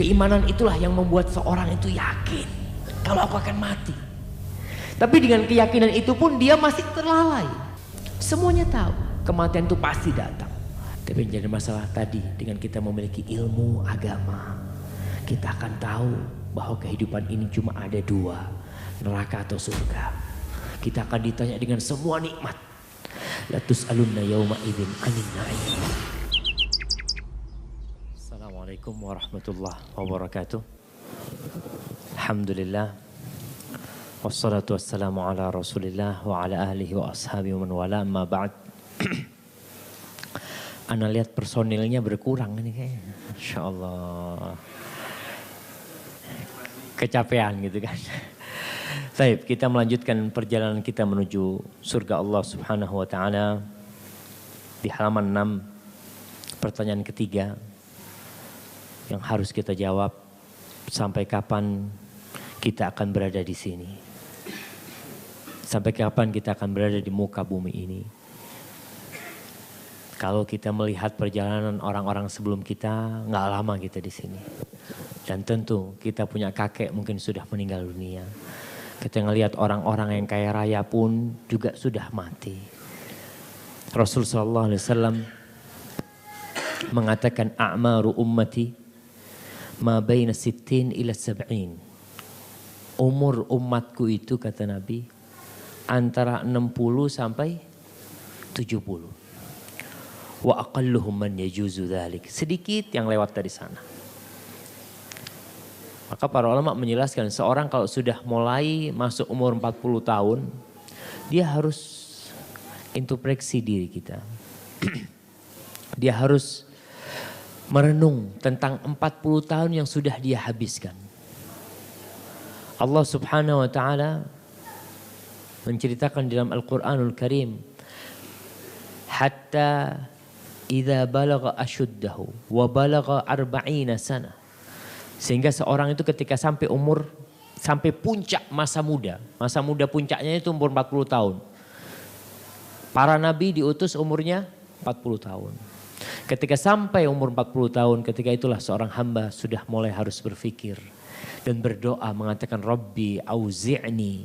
Keimanan itulah yang membuat seorang itu yakin kalau aku akan mati. Tapi dengan keyakinan itu pun dia masih terlalai. Semuanya tahu kematian itu pasti datang. Tapi yang jadi masalah tadi, dengan kita memiliki ilmu agama, kita akan tahu bahwa kehidupan ini cuma ada dua, neraka atau surga. Kita akan ditanya dengan semua nikmat. La tus'alunna yawma idzin 'anil na'im. Assalamualaikum warahmatullahi wabarakatuh. Alhamdulillah. Wassalatu wassalamu ala Rasulillah wa ala alihi wa ashabihi wa man wala, amma ba'd. Ana lihat personilnya berkurang ini kayaknya. Insyaallah. Kecapean gitu kan. Baik, kita melanjutkan perjalanan kita menuju surga Allah Subhanahu wa taala di halaman 6. Pertanyaan ketiga yang harus kita jawab, sampai kapan kita akan berada di sini? Sampai kapan kita akan berada di muka bumi ini? Kalau kita melihat perjalanan orang-orang sebelum kita, nggak lama kita di sini. Dan tentu kita punya kakek mungkin sudah meninggal dunia. Kita ngelihat orang-orang yang kaya raya pun juga sudah mati. Rasulullah SAW mengatakan a'maru ummati ma baina 60 ila 70. Umur umatku itu, kata Nabi, antara 60 sampai 70. Wa aqalluhum man yajuzu dzalik. Sedikit yang lewat dari sana. Maka para ulama menjelaskan seorang kalau sudah mulai masuk umur 40 tahun, dia harus introspeksi diri kita. Dia harus merenung tentang 40 tahun yang sudah dia habiskan. Allah Subhanahu wa taala menceritakan dalam Al-Qur'anul Karim, hatta idza balagha ashuddahu wa balagha 40 sana. Sehingga seorang itu ketika sampai puncak masa muda puncaknya itu umur 40 tahun. Para nabi diutus umurnya 40 tahun. Ketika sampai umur 40 tahun, ketika itulah seorang hamba sudah mulai harus berfikir dan berdoa mengatakan, Rabbi auzi'ni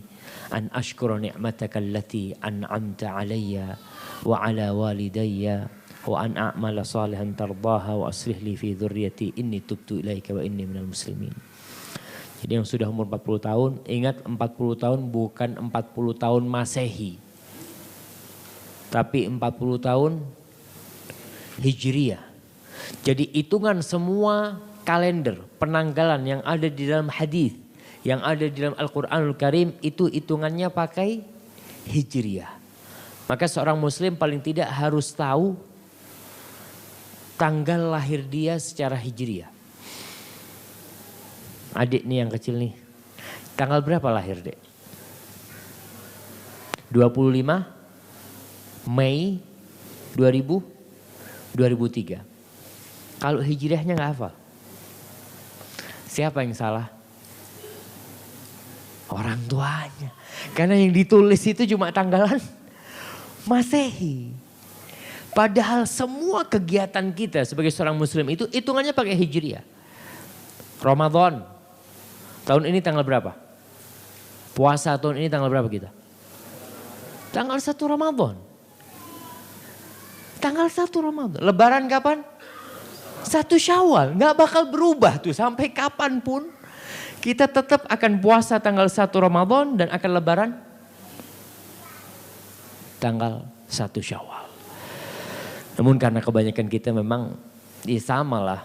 an ashkura ni'mataka allati an'amta alayya wa ala walidayya wa an a'mala salihan tardaha wa aslih li fi dzurriyyati inni tubtu ilaika wa inni minal muslimin. Jadi yang sudah umur 40 tahun, ingat 40 tahun bukan 40 tahun Masehi. Tapi 40 tahun Hijriyah. Jadi hitungan semua kalender penanggalan yang ada di dalam hadis, yang ada di dalam Al-Qur'anul Karim itu hitungannya pakai Hijriyah. Maka seorang muslim paling tidak harus tahu tanggal lahir dia secara Hijriyah. Adik nih yang kecil nih, tanggal berapa lahir dek? 25 Mei 2003. Kalau Hijriahnya nggak hafal. Siapa yang salah? Orang tuanya. Karena yang ditulis itu cuma tanggalan Masehi. Padahal semua kegiatan kita sebagai seorang muslim itu hitungannya pakai Hijriah. Ramadan. Tahun ini tanggal berapa? Puasa tahun ini tanggal berapa kita? Tanggal 1 Ramadan. Tanggal 1 Ramadan. Lebaran kapan? 1 Syawal. Gak bakal berubah tuh sampai kapanpun. Kita tetap akan puasa tanggal 1 Ramadan dan akan lebaran tanggal 1 Syawal. Namun karena kebanyakan kita memang sama lah.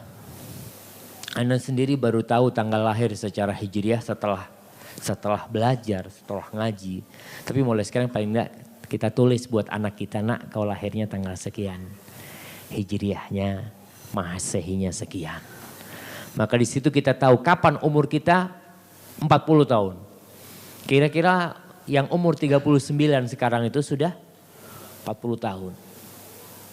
Anda sendiri baru tahu tanggal lahir secara Hijriah setelah belajar, setelah ngaji. Tapi mulai sekarang paling enggak kita tulis buat anak kita, nak kau lahirnya tanggal sekian. Hijriahnya, Masehinya sekian. Maka di situ kita tahu kapan umur kita 40 tahun. Kira-kira yang umur 39 sekarang itu sudah 40 tahun.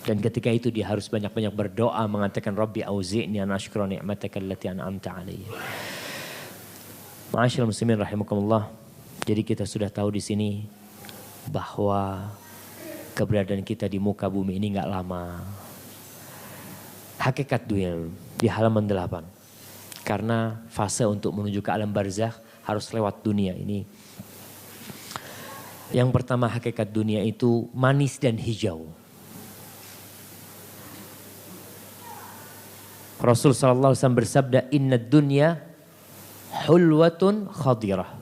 Dan ketika itu dia harus banyak-banyak berdoa mengatakan Rabbi auzi'ni an ashkura ni'mataka allati an'amta alayya. Ma'asyiral muslimin rahimakumullah. Jadi kita sudah tahu di sini bahwa keberadaan kita di muka bumi ini enggak lama. Hakikat dunia di halaman 8. Karena fase untuk menuju ke alam barzakh harus lewat dunia ini. Yang pertama, hakikat dunia itu manis dan hijau. Rasul sallallahu alaihi wasallam bersabda, "Inna dunya hulwatun khadirah."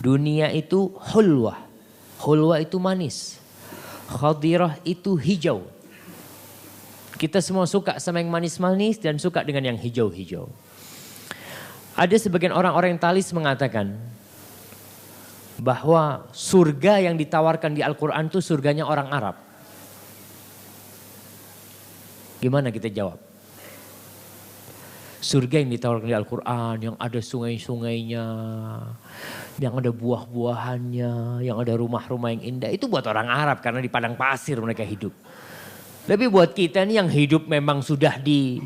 Dunia itu hulwah. Hulwah itu manis. Khadirah itu hijau. Kita semua suka sama yang manis-manis dan suka dengan yang hijau-hijau. Ada sebagian orang orientalis mengatakan bahwa surga yang ditawarkan di Al-Quran itu surganya orang Arab. Gimana kita jawab? Surga yang ditawarkan di Al-Quran, yang ada sungai-sungainya, yang ada buah-buahannya, yang ada rumah-rumah yang indah. Itu buat orang Arab karena di padang pasir mereka hidup. Tapi buat kita nih yang hidup memang sudah di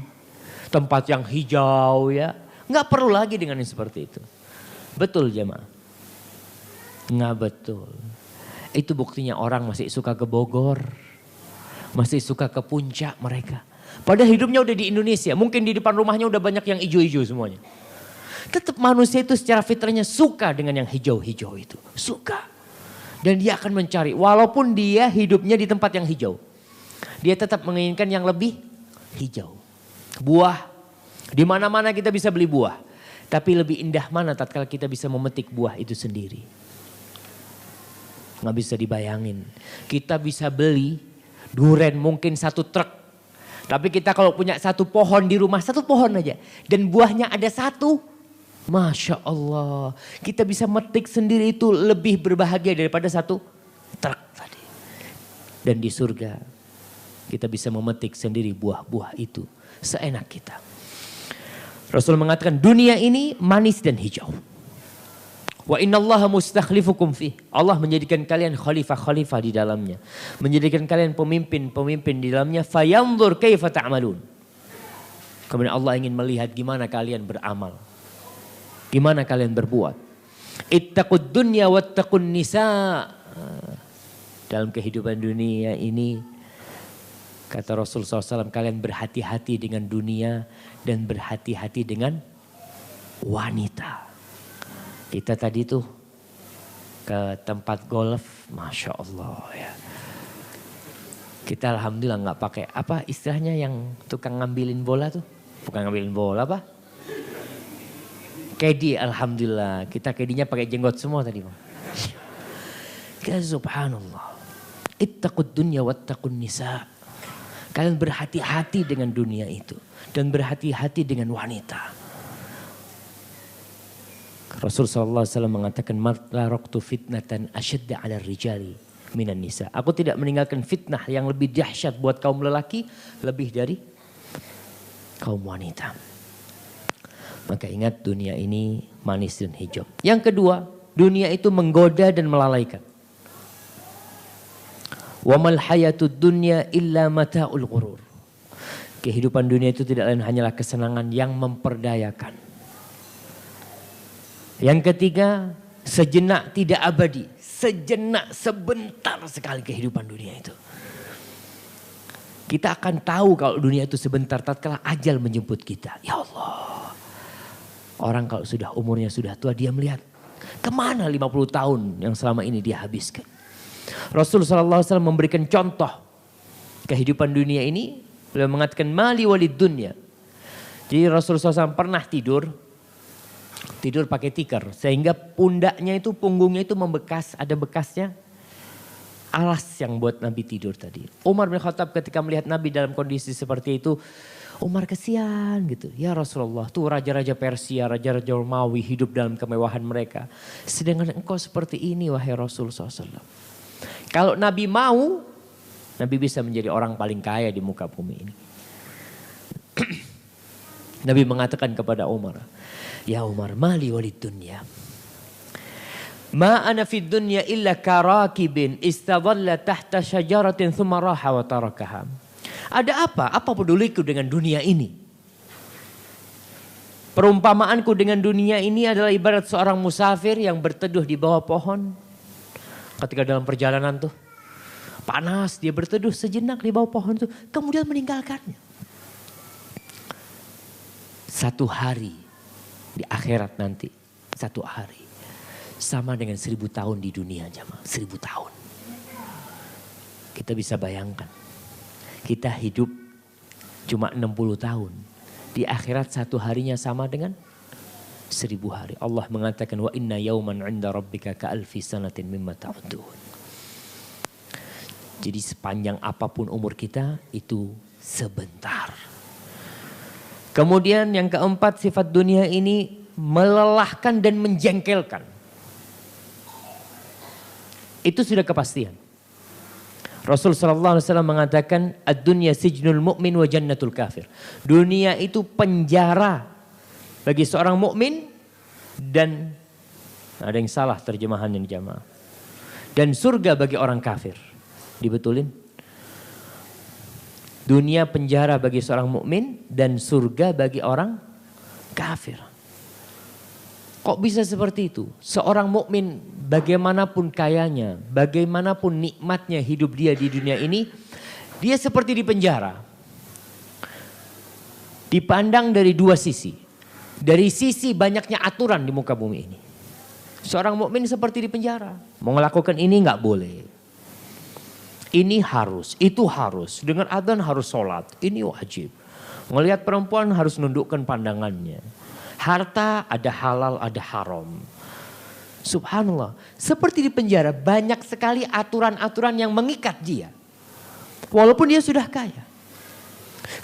tempat yang hijau ya. Nggak perlu lagi dengan yang seperti itu. Betul jemaah? Nggak betul. Itu buktinya orang masih suka ke Bogor. Masih suka ke puncak mereka. Padahal hidupnya udah di Indonesia. Mungkin di depan rumahnya udah banyak yang hijau-hijau semuanya. Tetap manusia itu secara fitrahnya suka dengan yang hijau-hijau itu. Suka. Dan dia akan mencari. Walaupun dia hidupnya di tempat yang hijau. Dia tetap menginginkan yang lebih hijau. Buah. Di mana-mana kita bisa beli buah. Tapi lebih indah mana tatkala kita bisa memetik buah itu sendiri. Nggak bisa dibayangin. Kita bisa beli duren mungkin 1 truk. Tapi kita kalau punya 1 pohon di rumah, 1 pohon aja. Dan buahnya ada 1. Masya Allah. Kita bisa metik sendiri itu lebih berbahagia daripada 1 truk tadi. Dan di surga kita bisa memetik sendiri buah-buah itu. Seenak kita. Rasul mengatakan dunia ini manis dan hijau. Wa innallaha mustakhlifukum fih. Allah menjadikan kalian khalifah-khalifah di dalamnya. Menjadikan kalian pemimpin-pemimpin di dalamnya. Fayanzur kaifa ta'malun. Kemudian Allah ingin melihat gimana kalian beramal. Gimana kalian berbuat. Ittaqud dunya wattaqun nisa. Dalam kehidupan dunia ini, kata Rasul SAW, kalian berhati-hati dengan dunia dan berhati-hati dengan wanita. Kita tadi tuh ke tempat golf, Masya Allah ya. Kita alhamdulillah nggak pakai apa istilahnya yang tukang ngambilin bola tuh. Bukan ngambilin bola apa? Kedi, alhamdulillah. Kita kedinya pakai jenggot semua tadi. Kita subhanallah. Ittaqud dunya wattaqun nisa. Kalian berhati-hati dengan dunia itu. Dan berhati-hati dengan wanita. Rasul SAW mengatakan, "Martaraktu fitnatan asyadda 'ala rijali minan nisa." Aku tidak meninggalkan fitnah yang lebih dahsyat buat kaum lelaki lebih dari kaum wanita. Maka ingat dunia ini manis dan hijau. Yang kedua, dunia itu menggoda dan melalaikan. Wa mal hayatud dunya illa mata'ul ghurur. Kehidupan dunia itu tidak lain hanyalah kesenangan yang memperdayakan. Yang ketiga, sejenak tidak abadi. Sejenak, sebentar sekali kehidupan dunia itu. Kita akan tahu kalau dunia itu sebentar tatkala ajal menjemput kita. Ya Allah. Orang kalau sudah umurnya sudah tua, dia melihat kemana 50 tahun yang selama ini dia habiskan. Rasulullah SAW memberikan contoh kehidupan dunia ini. Beliau mengatakan mali walid dunya. Jadi Rasulullah SAW pernah tidur pakai tikar sehingga pundaknya itu, punggungnya itu membekas, ada bekasnya alas yang buat Nabi tidur tadi. Umar bin Khattab ketika melihat Nabi dalam kondisi seperti itu, Umar kesian gitu. Ya Rasulullah, tuh raja-raja Persia, raja-raja Romawi hidup dalam kemewahan mereka. Sedangkan engkau seperti ini wahai Rasulullah SAW. Kalau Nabi mau, Nabi bisa menjadi orang paling kaya di muka bumi ini. Nabi mengatakan kepada Umar, "Ya Umar, mali walid dunya. Ma ana fid dunya illa karakibin istadalla tahta syajaratin thumma raha wa tarakaha." Ada apa? Apa peduliku dengan dunia ini? Perumpamaanku dengan dunia ini adalah ibarat seorang musafir yang berteduh di bawah pohon. Ketika dalam perjalanan tuh panas, dia berteduh sejenak di bawah pohon tuh, kemudian meninggalkannya. Satu hari Di akhirat nanti satu hari sama dengan 1000 tahun di dunia jamaah. 1000 tahun. Kita bisa bayangkan. Kita hidup cuma 60 tahun. Di akhirat satu harinya sama dengan 1000 hari. Allah mengatakan wa inna yawman 'inda rabbika ka'alfi sanatin mimma ta'udun. Jadi sepanjang apapun umur kita itu sebentar. Kemudian yang keempat, sifat dunia ini melelahkan dan menjengkelkan. Itu sudah kepastian. Rasul sallallahu alaihi wasallam mengatakan ad-dunya sijnul mu'min wa jannatul kafir. Dunia itu penjara bagi seorang mukmin dan ada yang salah terjemahannya jamaah. Dan surga bagi orang kafir. Dibetulin? Dunia penjara bagi seorang mukmin dan surga bagi orang kafir. Kok bisa seperti itu? Seorang mukmin bagaimanapun kayanya, bagaimanapun nikmatnya hidup dia di dunia ini, dia seperti di penjara. Dipandang dari dua sisi. Dari sisi banyaknya aturan di muka bumi ini. Seorang mukmin seperti di penjara. Mau melakukan ini nggak boleh. Ini harus, itu harus. Dengan adzan harus sholat, ini wajib. Melihat perempuan harus nundukkan pandangannya. Harta ada halal, ada haram. Subhanallah, seperti di penjara banyak sekali aturan-aturan yang mengikat dia. Walaupun dia sudah kaya.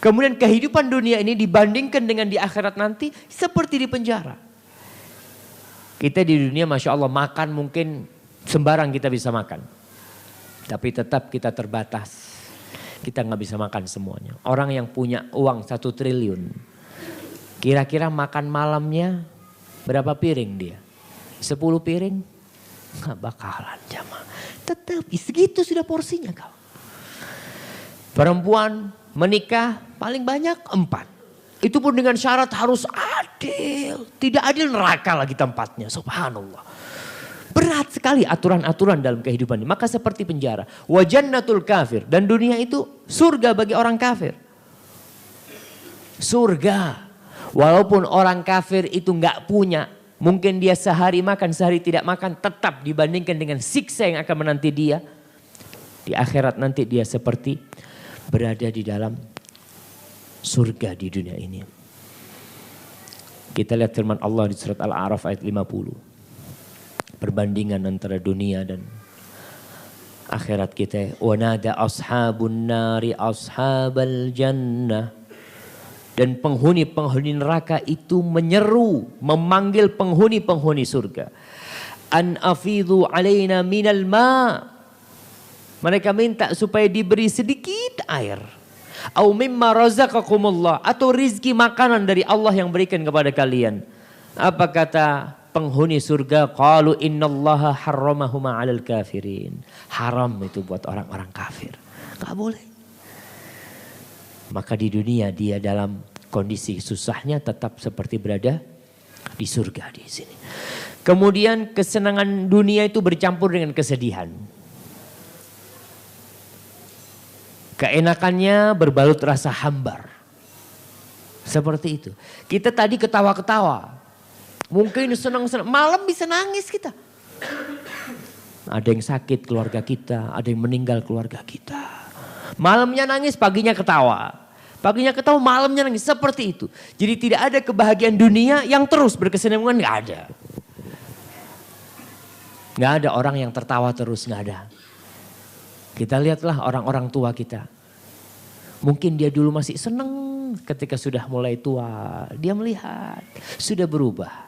Kemudian kehidupan dunia ini dibandingkan dengan di akhirat nanti seperti di penjara. Kita di dunia Masya Allah makan mungkin sembarang kita bisa makan. Tapi tetap kita terbatas. Kita nggak bisa makan semuanya. Orang yang punya uang 1 triliun. Kira-kira makan malamnya berapa piring dia? 10 piring? Nggak bakalan jamaah. Tetapi segitu sudah porsinya kau. Perempuan menikah paling banyak 4. Itu pun dengan syarat harus adil. Tidak adil neraka lagi tempatnya. Subhanallah. Berat sekali aturan-aturan dalam kehidupan ini. Maka seperti penjara. Wa jannatul kafir. Dan dunia itu surga bagi orang kafir. Surga. Walaupun orang kafir itu nggak punya. Mungkin dia sehari makan, sehari tidak makan. Tetap dibandingkan dengan siksa yang akan menanti dia. Di akhirat nanti dia seperti berada di dalam surga di dunia ini. Kita lihat firman Allah di surat Al-A'raf ayat 50. Perbandingan antara dunia dan akhirat kita. Wa nada ashabun nari ashabal jannah. Dan penghuni-penghuni neraka itu menyeru, memanggil penghuni-penghuni surga. An afidhu alaina minal ma. Mereka minta supaya diberi sedikit air. Au mimma razaqakumullah. Atau rizki makanan dari Allah yang berikan kepada kalian. Apa kata penghuni surga? Qalu innallaha harramahuma 'alal kafirin. Haram itu buat orang-orang kafir. Gak boleh. Maka di dunia dia dalam kondisi susahnya tetap seperti berada di surga di sini. Kemudian kesenangan dunia itu bercampur dengan kesedihan. Keenakannya berbalut rasa hambar. Seperti itu. Kita tadi ketawa-ketawa. Mungkin senang-senang, malam bisa nangis kita. Ada yang sakit keluarga kita, ada yang meninggal keluarga kita. Malamnya nangis, paginya ketawa. Paginya ketawa, malamnya nangis. Seperti itu. Jadi tidak ada kebahagiaan dunia yang terus berkesinambungan, gak ada. Gak ada orang yang tertawa terus, gak ada. Kita lihatlah orang-orang tua kita. Mungkin dia dulu masih senang ketika sudah mulai tua. Dia melihat, sudah berubah.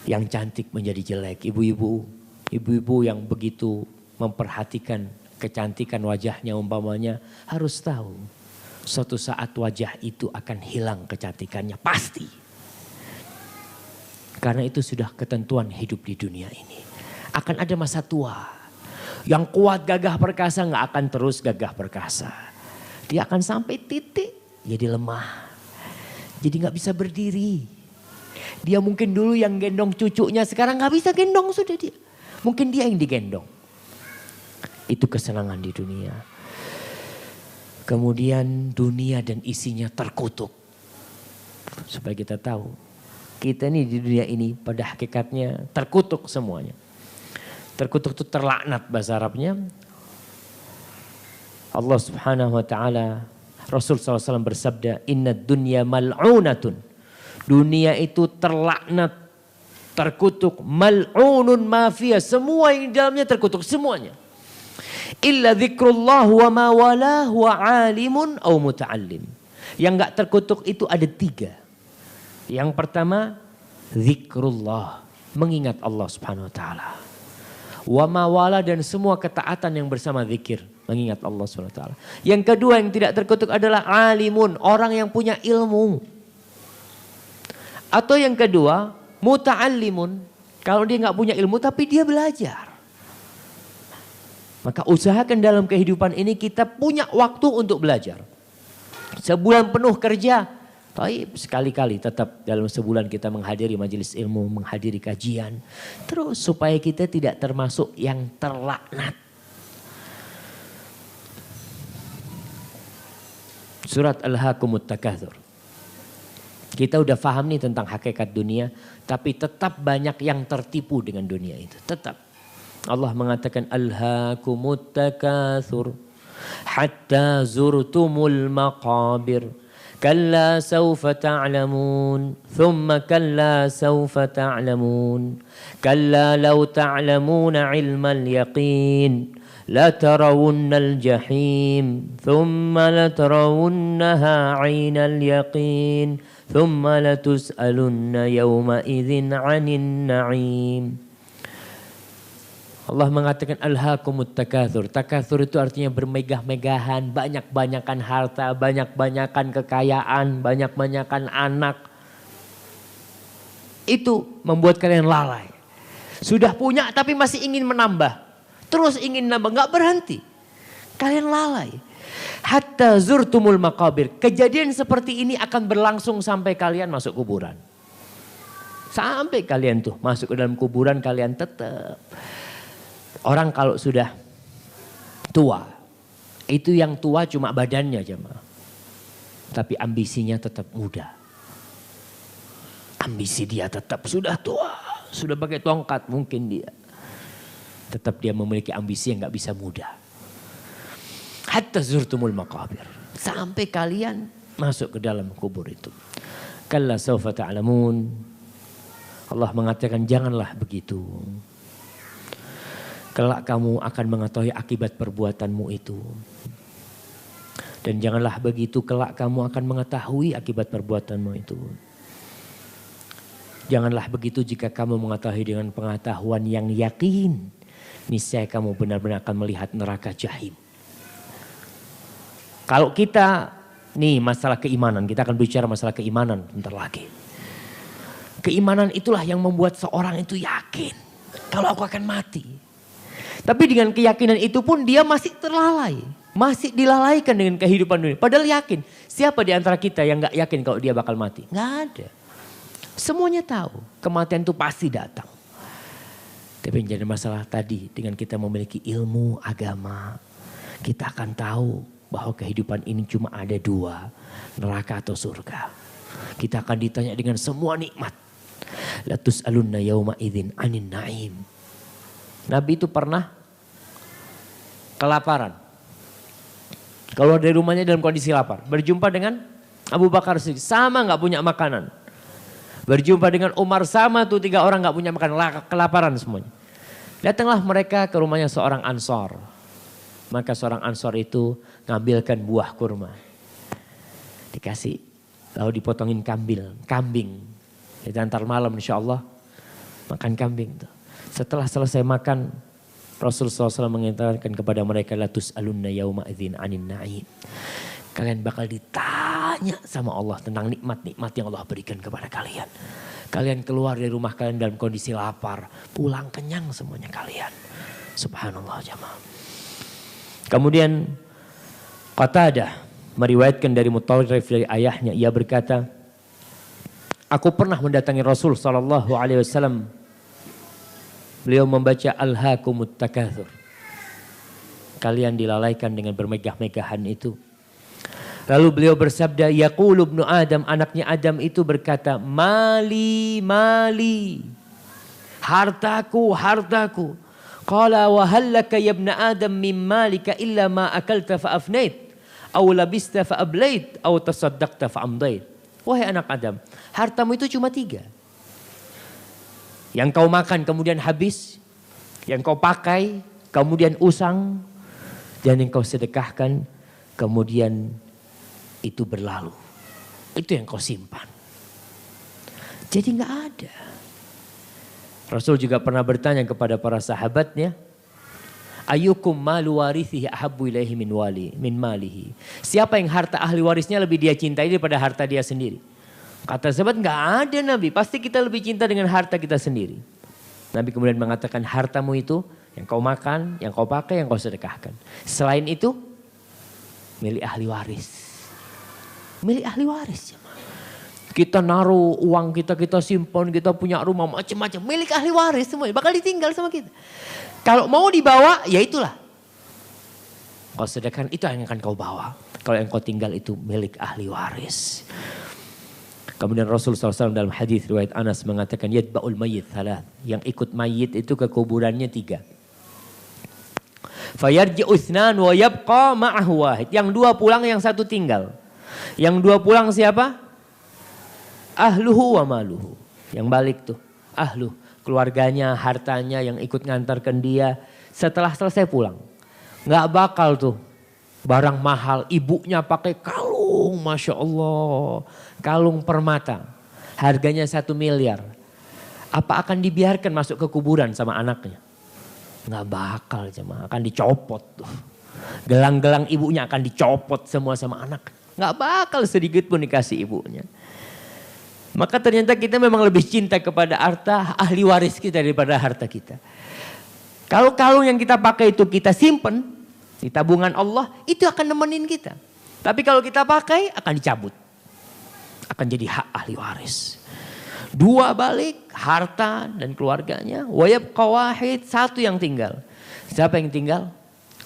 Yang cantik menjadi jelek. Ibu-ibu yang begitu memperhatikan kecantikan wajahnya umpamanya harus tahu suatu saat wajah itu akan hilang kecantikannya pasti. Karena itu sudah ketentuan hidup di dunia ini. Akan ada masa tua. Yang kuat gagah perkasa nggak akan terus gagah perkasa. Dia akan sampai titik jadi lemah. Jadi nggak bisa berdiri. Dia mungkin dulu yang gendong cucunya sekarang nggak bisa gendong sudah dia. Mungkin dia yang digendong. Itu kesenangan di dunia. Kemudian dunia dan isinya terkutuk. Supaya kita tahu. Kita ini di dunia ini pada hakikatnya terkutuk semuanya. Terkutuk itu terlaknat bahasa Arabnya. Allah Subhanahu wa taala, Rasul SAW bersabda, "Inna dunya mal'unatun." Dunia itu terlaknat, terkutuk, mal'unun ma fiha, semua yang di dalamnya terkutuk semuanya. Illa dzikrullah wa ma walah wa alimun au muta'allim. Yang enggak terkutuk itu ada 3. Yang pertama, zikrullah, mengingat Allah Subhanahu wa taala. Wa ma wala, dan semua ketaatan yang bersama zikir, mengingat Allah Subhanahu wa taala. Yang kedua yang tidak terkutuk adalah alimun, orang yang punya ilmu. Atau yang kedua, muta'allimun, kalau dia enggak punya ilmu tapi dia belajar. Maka usahakan dalam kehidupan ini kita punya waktu untuk belajar. Sebulan penuh kerja, baik, sekali-kali tetap dalam sebulan kita menghadiri majelis ilmu, menghadiri kajian. Terus supaya kita tidak termasuk yang terlaknat. Surat Al-Hakumut Takatsur. Kita udah paham nih tentang hakikat dunia, tapi tetap banyak yang tertipu dengan dunia itu. Tetap. Allah mengatakan Al-Hakumut Takatsur hatta zurtumul maqabir. Kalla sawfa ta'lamun, thumma kalla sawfa ta'lamun, kalla law ta'lamuna ilmal yaqin, la tarawunnal jahim, thumma la tarawunnaha 'ainal yaqin, thumma la tus'alunna yawma idzin 'anin na'im. Allah mengatakan alhaakumut takatsur. Takatsur itu artinya bermegah-megahan, banyak-banyakan harta, banyak-banyakan kekayaan, banyak-banyakan anak. Itu membuat kalian lalai. Sudah punya tapi masih ingin menambah. Terus ingin nambah, enggak berhenti. Kalian lalai. Hatta zurtumul maqabir. Kejadian seperti ini akan berlangsung sampai kalian masuk kuburan. Sampai kalian tuh masuk ke dalam kuburan, kalian tetap. Orang kalau sudah tua, itu yang tua cuma badannya jemaah. Tapi ambisinya tetap muda. Ambisi dia tetap sudah tua, sudah pakai tongkat mungkin dia. Tetap dia memiliki ambisi yang gak bisa muda. Hatta zurtumul maqabir. Sampai kalian masuk ke dalam kubur itu. Kalla sawfa ta'lamun. Allah mengatakan janganlah begitu. Kelak kamu akan mengetahui akibat perbuatanmu itu. Dan janganlah begitu, kelak kamu akan mengetahui akibat perbuatanmu itu. Janganlah begitu jika kamu mengetahui dengan pengetahuan yang yakin. Niscaya kamu benar-benar akan melihat neraka jahim. Kalau kita, nih masalah keimanan, kita akan bicara masalah keimanan bentar lagi. Keimanan itulah yang membuat seorang itu yakin kalau aku akan mati. Tapi dengan keyakinan itu pun dia masih terlalai. Masih dilalaikan dengan kehidupan dunia. Padahal yakin. Siapa di antara kita yang gak yakin kalau dia bakal mati? Gak ada. Semuanya tahu. Kematian itu pasti datang. Tapi yang jadi masalah tadi. Dengan kita memiliki ilmu agama. Kita akan tahu bahwa kehidupan ini cuma ada 2. Neraka atau surga. Kita akan ditanya dengan semua nikmat. La tus'alunna yawma idzin 'anin na'im. Nabi itu pernah kelaparan. Keluar dari rumahnya dalam kondisi lapar. Berjumpa dengan Abu Bakar Siddiq. Sama gak punya makanan. Berjumpa dengan Umar, sama tuh 3 orang gak punya makanan. Kelaparan semuanya. Datanglah mereka ke rumahnya seorang Ansor. Maka seorang Ansor itu ngambilkan buah kurma. Dikasih. Lalu dipotongin kambing. Jadi antar malam insya Allah makan kambing tuh. Setelah selesai makan, Rasulullah SAW mengatakan kepada mereka, la tus'alunna yawma idzin 'anin na'im. Kalian bakal ditanya sama Allah tentang nikmat-nikmat yang Allah berikan kepada kalian. Kalian keluar dari rumah kalian dalam kondisi lapar, pulang kenyang semuanya kalian. Subhanallah jamaah. Kemudian Qatadah meriwayatkan dari Mutarrif dari ayahnya, ia berkata, aku pernah mendatangi Rasul SAW. Beliau membaca Alhaakumut Takatsur. Kalian dilalaikan dengan bermegah-megahan itu. Lalu beliau bersabda, yaqulu ibnu Adam, anaknya Adam itu berkata, mali, mali, hartaku, hartaku. Qala wa hallaka ya ibnu Adam min malika illa ma akalta fa afnait, aw labista fa ablait, aw tasaddaqta fa amdait. Wahai anak Adam, hartamu itu cuma 3. Yang kau makan kemudian habis, yang kau pakai kemudian usang, dan yang kau sedekahkan kemudian itu berlalu. Itu yang kau simpan. Jadi nggak ada. Rasul juga pernah bertanya kepada para sahabatnya, ayyukum malu warithihi ahabbu ilaihi min malihi. Siapa yang harta ahli warisnya lebih dia cintai daripada harta dia sendiri? Kata sahabat, nggak ada Nabi. Pasti kita lebih cinta dengan harta kita sendiri. Nabi kemudian mengatakan, hartamu itu yang kau makan, yang kau pakai, yang kau sedekahkan. Selain itu, milik ahli waris. Milik ahli waris. Kita naruh uang kita, kita simpan, kita punya rumah macam-macam. Milik ahli waris semua, bakal ditinggal sama kita. Kalau mau dibawa, ya itulah. Kau sedekahkan, itu yang akan kau bawa. Kalau yang kau tinggal itu milik ahli waris. Kemudian Rasulullah SAW dalam hadis riwayat Anas mengatakan, yadba'ul mayyit thalath. Yang ikut mayit itu ke kuburannya 3. Fayarji'u itsnan wa yabqa ma'ahu wahid. Yang 2 pulang, yang 1 tinggal. Yang 2 pulang siapa? Ahluhu wa maluhu. Yang balik tuh. Ahluh. Keluarganya, hartanya yang ikut ngantarkan dia. Setelah selesai pulang. Gak bakal tuh. Barang mahal. Ibunya pakai kalung. Masya Allah. Kalung permata. Harganya 1 miliar. Apa akan dibiarkan masuk ke kuburan sama anaknya? Gak bakal jemaah. Akan dicopot tuh. Gelang-gelang ibunya akan dicopot semua sama anak. Gak bakal sedikit pun dikasih ibunya. Maka ternyata kita memang lebih cinta kepada harta ahli waris kita daripada harta kita. Kalau kalung yang kita pakai itu kita simpen di tabungan Allah, itu akan nemenin kita. Tapi kalau kita pakai akan dicabut. Akan jadi hak ahli waris. 2 balik, harta dan keluarganya. Wa yabqa wahid, 1 yang tinggal. Siapa yang tinggal?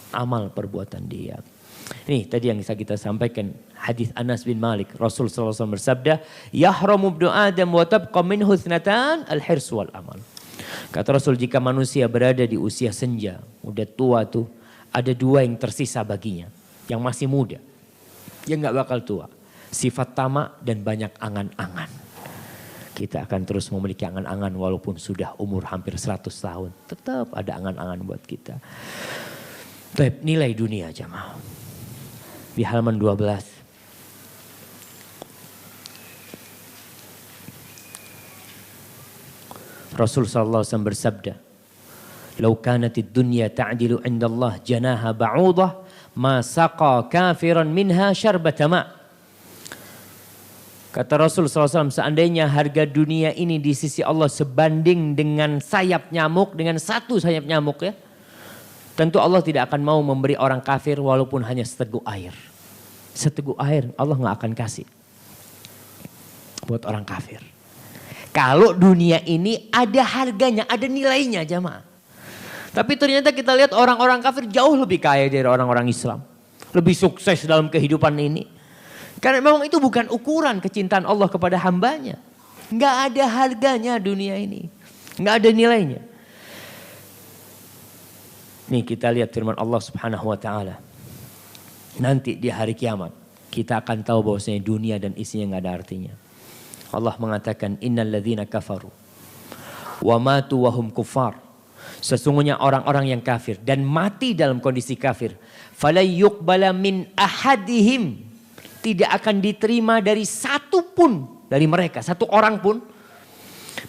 Amal perbuatan dia. Ini tadi yang bisa kita sampaikan. Hadis Anas bin Malik. Rasul SAW bersabda, yahramu ibnu Adam wa tabqa minhu ithnatan al-hirs wal amal. Kata Rasul, jika manusia berada di usia senja, udah tua tuh, ada 2 yang tersisa baginya. Yang masih muda. Yang gak bakal tua. Sifat tamak dan banyak angan-angan. Kita akan terus memiliki angan-angan walaupun sudah umur hampir 100 tahun. Tetap ada angan-angan buat kita. Tapi nilai dunia jamaah. Di halaman 12. Rasul sallallahu alaihi wasallam bersabda, "Lau kanatid dunya ta'dilu 'inda Allah janaha ba'udah, ma saqa kafiran minha syarbata ma'." Kata Rasul sallallahu alaihi wasallam, seandainya harga dunia ini di sisi Allah sebanding dengan sayap nyamuk, dengan 1 sayap nyamuk ya, tentu Allah tidak akan mau memberi orang kafir walaupun hanya seteguk air. Seteguk air Allah nggak akan kasih buat orang kafir. Kalau dunia ini ada harganya, ada nilainya jamaah. Tapi ternyata kita lihat orang-orang kafir jauh lebih kaya dari orang-orang Islam. Lebih sukses dalam kehidupan ini. Karena memang itu bukan ukuran kecintaan Allah kepada hambanya. Nggak ada harganya dunia ini. Nggak ada nilainya. Nih kita lihat firman Allah Subhanahu wa ta'ala. Nanti di hari kiamat kita akan tahu bahwasanya dunia dan isinya nggak ada artinya. Allah mengatakan innal ladzina kafaru wa matu wa hum kuffar. Sesungguhnya orang-orang yang kafir dan mati dalam kondisi kafir, fala yuqbala min ahadihim, tidak akan diterima dari 1 pun dari mereka, 1 orang pun,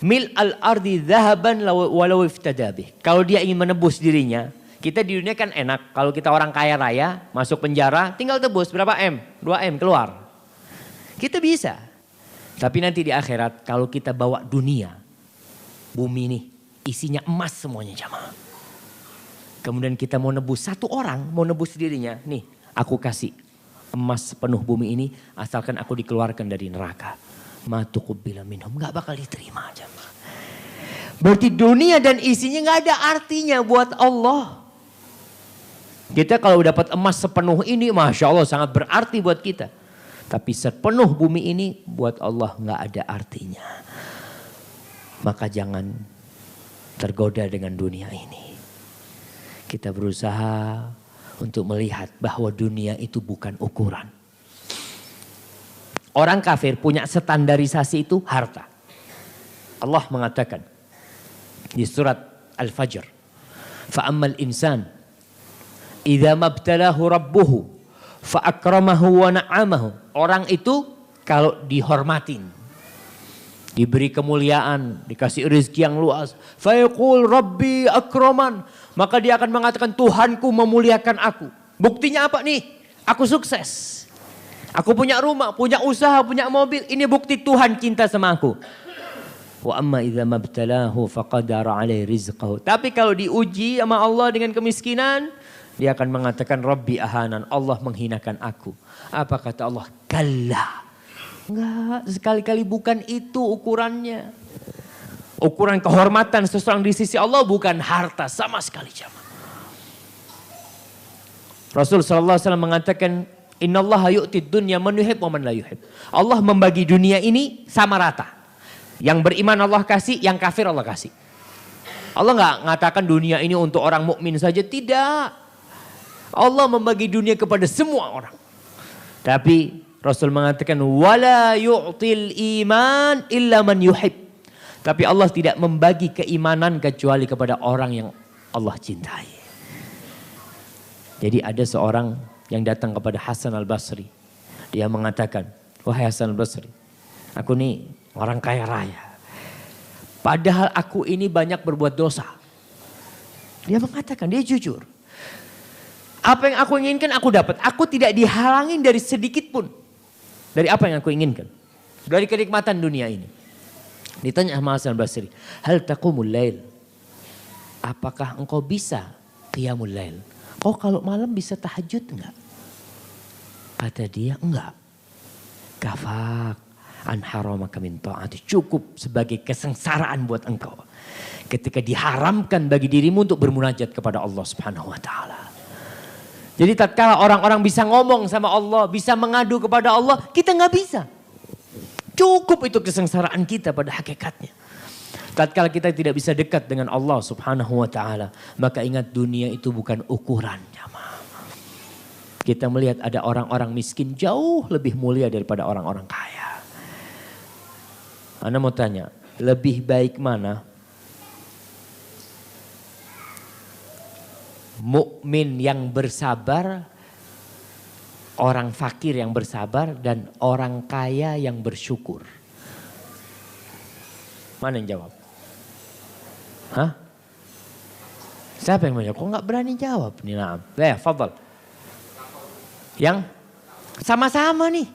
mil al-ardi dzahaban walau iftada bih. Kalau dia ingin menebus dirinya, kita di dunia kan enak, kalau kita orang kaya raya masuk penjara tinggal tebus berapa M? 2 M keluar. Kita bisa. Tapi nanti di akhirat kalau kita bawa dunia, bumi ini isinya emas semuanya jamaah. Kemudian kita mau nebus 1 orang, mau nebus dirinya. Nih aku kasih emas sepenuh bumi ini asalkan aku dikeluarkan dari neraka. Ma tuqbila minhum, gak bakal diterima jamaah. Berarti dunia dan isinya gak ada artinya buat Allah. Kita kalau dapat emas sepenuh ini Masya Allah sangat berarti buat kita. Tapi sepenuh bumi ini buat Allah nggak ada artinya. Maka jangan tergoda dengan dunia ini. Kita berusaha untuk melihat bahwa dunia itu bukan ukuran. Orang kafir punya standarisasi itu harta. Allah mengatakan di surat Al-Fajr, "Fa'ammal insan idza mabtalahu rabbuhu fa'akramahu wa na'amahu." Orang itu kalau dihormatin, diberi kemuliaan, dikasih rezeki yang luas, fayaqul rabbi akraman, maka dia akan mengatakan Tuhanku memuliakan aku. Buktinya apa nih? Aku sukses. Aku punya rumah, punya usaha, punya mobil. Ini bukti Tuhan cinta sama aku. Wa amma idza mabtalahu faqadara alaihi rizqahu. Tapi kalau diuji sama Allah dengan kemiskinan, dia akan mengatakan Rabbi ahanan, Allah menghinakan aku. Apa kata Allah? Kalla. Enggak, sekali-kali bukan itu ukurannya. Ukuran kehormatan seseorang di sisi Allah bukan harta sama sekali, jemaah. Rasul sallallahu alaihi wasallam mengatakan, "Innallaha yu'tid dunya man yuhib wa man la yuhib." Allah membagi dunia ini sama rata. Yang beriman Allah kasih, yang kafir Allah kasih. Allah enggak mengatakan dunia ini untuk orang mukmin saja, tidak. Allah membagi dunia kepada semua orang. Tapi Rasul mengatakan wala yu'til iman illa man yuhib. Tapi Allah tidak membagi keimanan kecuali kepada orang yang Allah cintai. Jadi ada seorang yang datang kepada Hasan al-Basri. Dia mengatakan, "Wahai Hasan al-Basri, aku nih orang kaya raya. Padahal aku ini banyak berbuat dosa." Dia mengatakan, dia jujur. Apa yang aku inginkan aku dapat. Aku tidak dihalangin dari sedikit pun. Dari apa yang aku inginkan. Dari kenikmatan dunia ini. Ditanya sama Hasan al-Basri, "Hal taqumul lail?" Apakah engkau bisa qiyamul lail? Kau kalau malam bisa tahajud enggak? Kata dia, enggak. Kafak an haramaka min ta'ati. Cukup sebagai kesengsaraan buat engkau. Ketika diharamkan bagi dirimu untuk bermunajat kepada Allah Subhanahu wa taala. Jadi tatkala orang-orang bisa ngomong sama Allah, bisa mengadu kepada Allah, kita nggak bisa. Cukup itu kesengsaraan kita pada hakikatnya. Tatkala kita tidak bisa dekat dengan Allah Subhanahu wa taala, maka ingat dunia itu bukan ukuran. Kita melihat ada orang-orang miskin jauh lebih mulia daripada orang-orang kaya. Anda mau tanya, lebih baik mana? Mukmin yang bersabar, orang fakir yang bersabar, dan orang kaya yang bersyukur. Mana yang jawab? Hah? Siapa yang menjawab? Kok nggak berani jawab nih? Nah, fadhal. Yang sama-sama nih.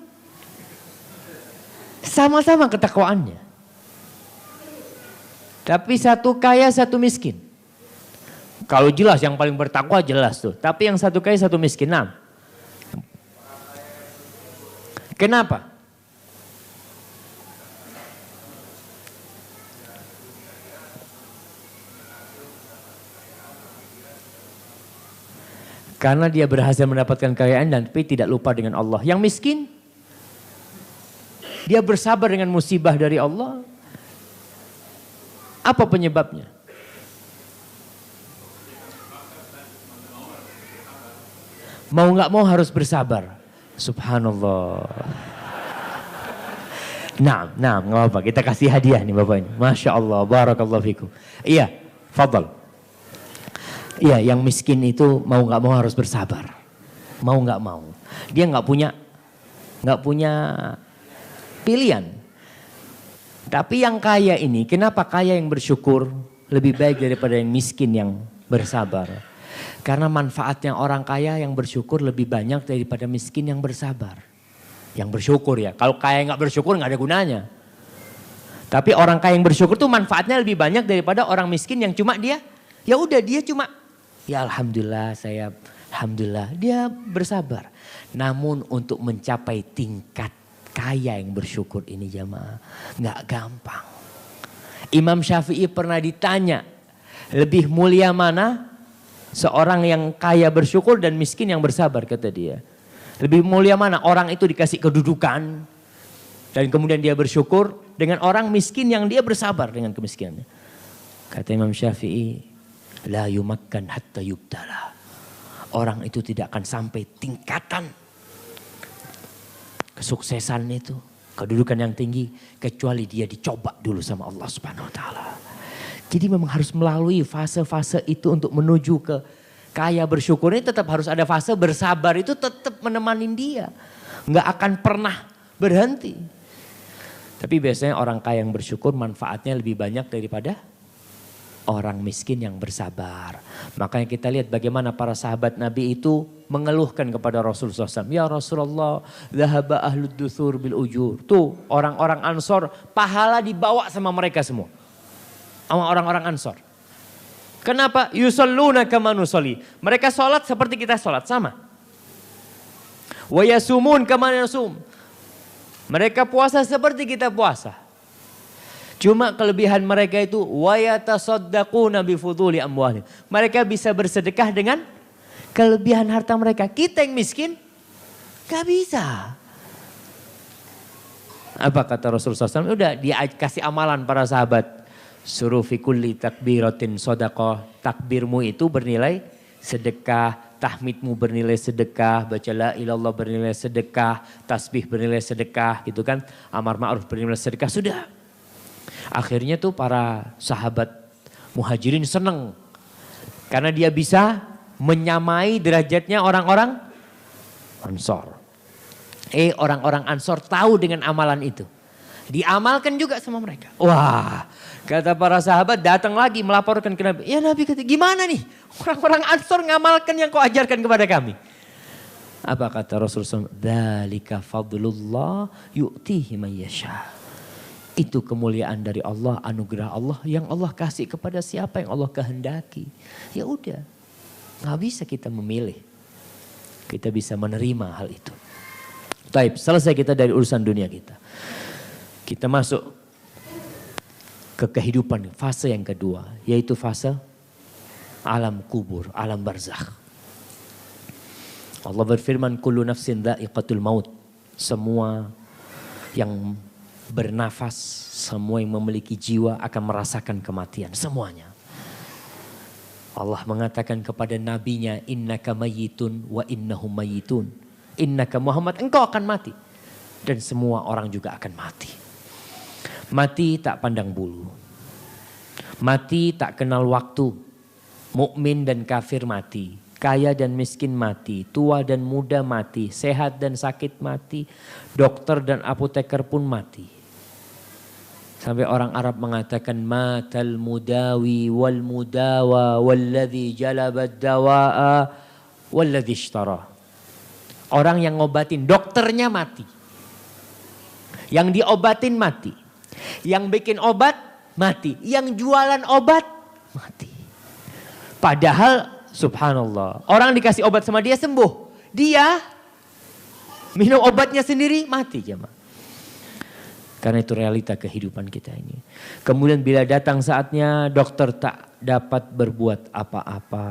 Sama-sama ketakwaannya. Tapi satu kaya, satu miskin. Kalau jelas yang paling bertakwa jelas tuh. Tapi yang satu kaya, satu miskin. Nah. Kenapa? Karena dia berhasil mendapatkan kekayaan dan tapi tidak lupa dengan Allah. Yang miskin, dia bersabar dengan musibah dari Allah. Apa penyebabnya? Mau nggak mau harus bersabar. Subhanallah. Nah, nggak apa-apa. Kita kasih hadiah nih Bapak ini. Masya Allah, barakallahu fikum. Iya, fadal. Iya, yang miskin itu mau nggak mau harus bersabar. Mau nggak mau. Dia nggak punya pilihan. Tapi yang kaya ini, kenapa kaya yang bersyukur lebih baik daripada yang miskin yang bersabar? Karena manfaatnya orang kaya yang bersyukur lebih banyak daripada miskin yang bersabar. Yang bersyukur ya. Kalau kaya nggak bersyukur nggak ada gunanya. Tapi orang kaya yang bersyukur tuh manfaatnya lebih banyak daripada orang miskin yang cuma dia, ya udah dia cuma, ya alhamdulillah alhamdulillah dia bersabar. Namun untuk mencapai tingkat kaya yang bersyukur ini jamaah nggak gampang. Imam Syafi'i pernah ditanya, lebih mulia mana? Seorang yang kaya bersyukur dan miskin yang bersabar, kata dia. Lebih mulia mana orang itu dikasih kedudukan dan kemudian dia bersyukur dengan orang miskin yang dia bersabar dengan kemiskinannya. Kata Imam Syafi'i, la yumakkan hatta yubtala. Orang itu tidak akan sampai tingkatan kesuksesan itu, kedudukan yang tinggi, kecuali dia dicoba dulu sama Allah Subhanahu wa taala. Jadi memang harus melalui fase-fase itu untuk menuju ke kaya bersyukur. Ini tetap harus ada fase bersabar, itu tetap menemani dia. Nggak akan pernah berhenti. Tapi biasanya orang kaya yang bersyukur manfaatnya lebih banyak daripada orang miskin yang bersabar. Makanya kita lihat bagaimana para sahabat Nabi itu mengeluhkan kepada Rasulullah SAW. Ya Rasulullah, dhahaba ahlud duthur bil ujur. Tuh orang-orang Ansor, pahala dibawa sama mereka semua. Sama orang-orang Ansor. Kenapa? Yusalluna kama nusalli. Mereka sholat seperti kita sholat, sama. Wa yasumun kama nasum. Mereka puasa seperti kita puasa. Cuma kelebihan mereka itu wa yatasaddaquna bi fuduli amwalihim. Mereka bisa bersedekah dengan kelebihan harta mereka. Kita yang miskin gak bisa. Apa kata Rasulullah SAW? Udah dia kasih amalan para sahabat. Suruh fi kulli takbiratin sadaqah. Takbirmu itu bernilai sedekah, tahmidmu bernilai sedekah, baca la ilallah bernilai sedekah, tasbih bernilai sedekah gitu kan. Amar ma'ruf bernilai sedekah, sudah. Akhirnya tuh para sahabat muhajirin seneng. Karena dia bisa menyamai derajatnya orang-orang Ansor. Orang-orang Ansor tahu dengan amalan itu. Diamalkan juga sama mereka. Wah, kata para sahabat datang lagi melaporkan ke Nabi. Ya Nabi kata, gimana nih orang-orang Ansor ngamalkan yang kau ajarkan kepada kami. Apa kata Rasulullah? Dzalika fadlullah yu'tihi man yasha. Itu kemuliaan dari Allah, anugerah Allah yang Allah kasih kepada siapa yang Allah kehendaki. Ya udah, nggak bisa kita memilih. Kita bisa menerima hal itu. Taib, selesai kita dari urusan dunia kita. Kita masuk ke kehidupan fase yang kedua, yaitu fase alam kubur, alam barzakh. Allah berfirman, kullu nafsin dha'iqatul maut. Semua yang bernafas, semua yang memiliki jiwa akan merasakan kematian, semuanya. Allah mengatakan kepada nabinya, innaka mayyitun wa innahum mayyitun. Innaka Muhammad, engkau akan mati. Dan semua orang juga akan mati. Mati tak pandang bulu. Mati tak kenal waktu. Mukmin dan kafir mati. Kaya dan miskin mati. Tua dan muda mati. Sehat dan sakit mati. Dokter dan apoteker pun mati. Sampai orang Arab mengatakan matal mudawi wal mudawa walladhi jalabad dawa'a walladhi ishtara. Orang yang ngobatin, dokternya mati. Yang diobatin mati. Yang bikin obat mati. Yang jualan obat mati. Padahal subhanallah, orang dikasih obat sama dia sembuh. Dia minum obatnya sendiri mati jemaah. Karena itu realita kehidupan kita ini. Kemudian bila datang saatnya dokter tak dapat berbuat apa-apa.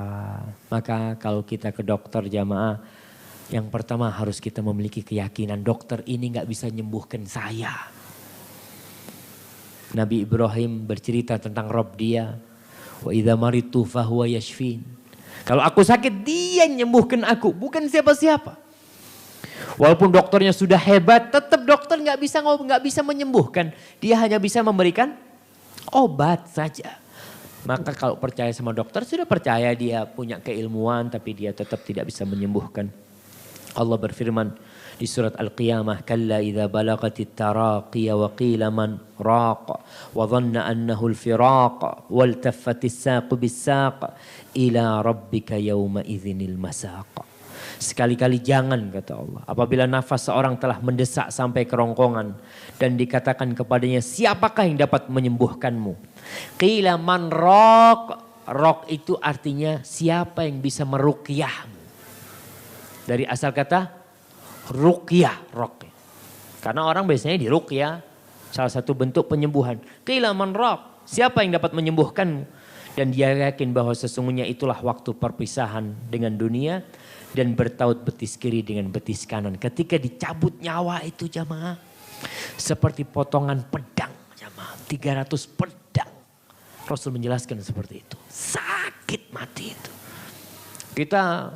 Maka kalau kita ke dokter jamaah, yang pertama harus kita memiliki keyakinan dokter ini gak bisa menyembuhkan saya. Nabi Ibrahim bercerita tentang Rabb dia. Wa idza maritu fahuwa yashfin. Kalau aku sakit dia menyembuhkan aku, bukan siapa-siapa. Walaupun dokternya sudah hebat, tetap dokter nggak bisa menyembuhkan. Dia hanya bisa memberikan obat saja. Maka kalau percaya sama dokter, sudah percaya dia punya keilmuan, tapi dia tetap tidak bisa menyembuhkan. Allah berfirman di surat Al-Qiyamah, kalla idza balagatit taraqiya wa qila man raq wa dhanna annahu al-firaq wal taffatis saqu bis-saq ila rabbika yawma idzinil masaq. Sekali-kali jangan, kata Allah, apabila nafas seorang telah mendesak sampai kerongkongan dan dikatakan kepadanya, siapakah yang dapat menyembuhkanmu? Qila man raq. Raq itu artinya siapa yang bisa meruqyahmu. Dari asal kata ruqyah, ruqyah. Karena orang biasanya diruqyah, salah satu bentuk penyembuhan. Qila man raq, siapa yang dapat menyembuhkanmu? Dan dia yakin bahwa sesungguhnya itulah waktu perpisahan dengan dunia. dan bertaut betis kiri dengan betis kanan. Ketika dicabut nyawa itu jamaah, seperti potongan pedang jamaah, 300 pedang. Rasul menjelaskan seperti itu. Sakit mati itu. Kita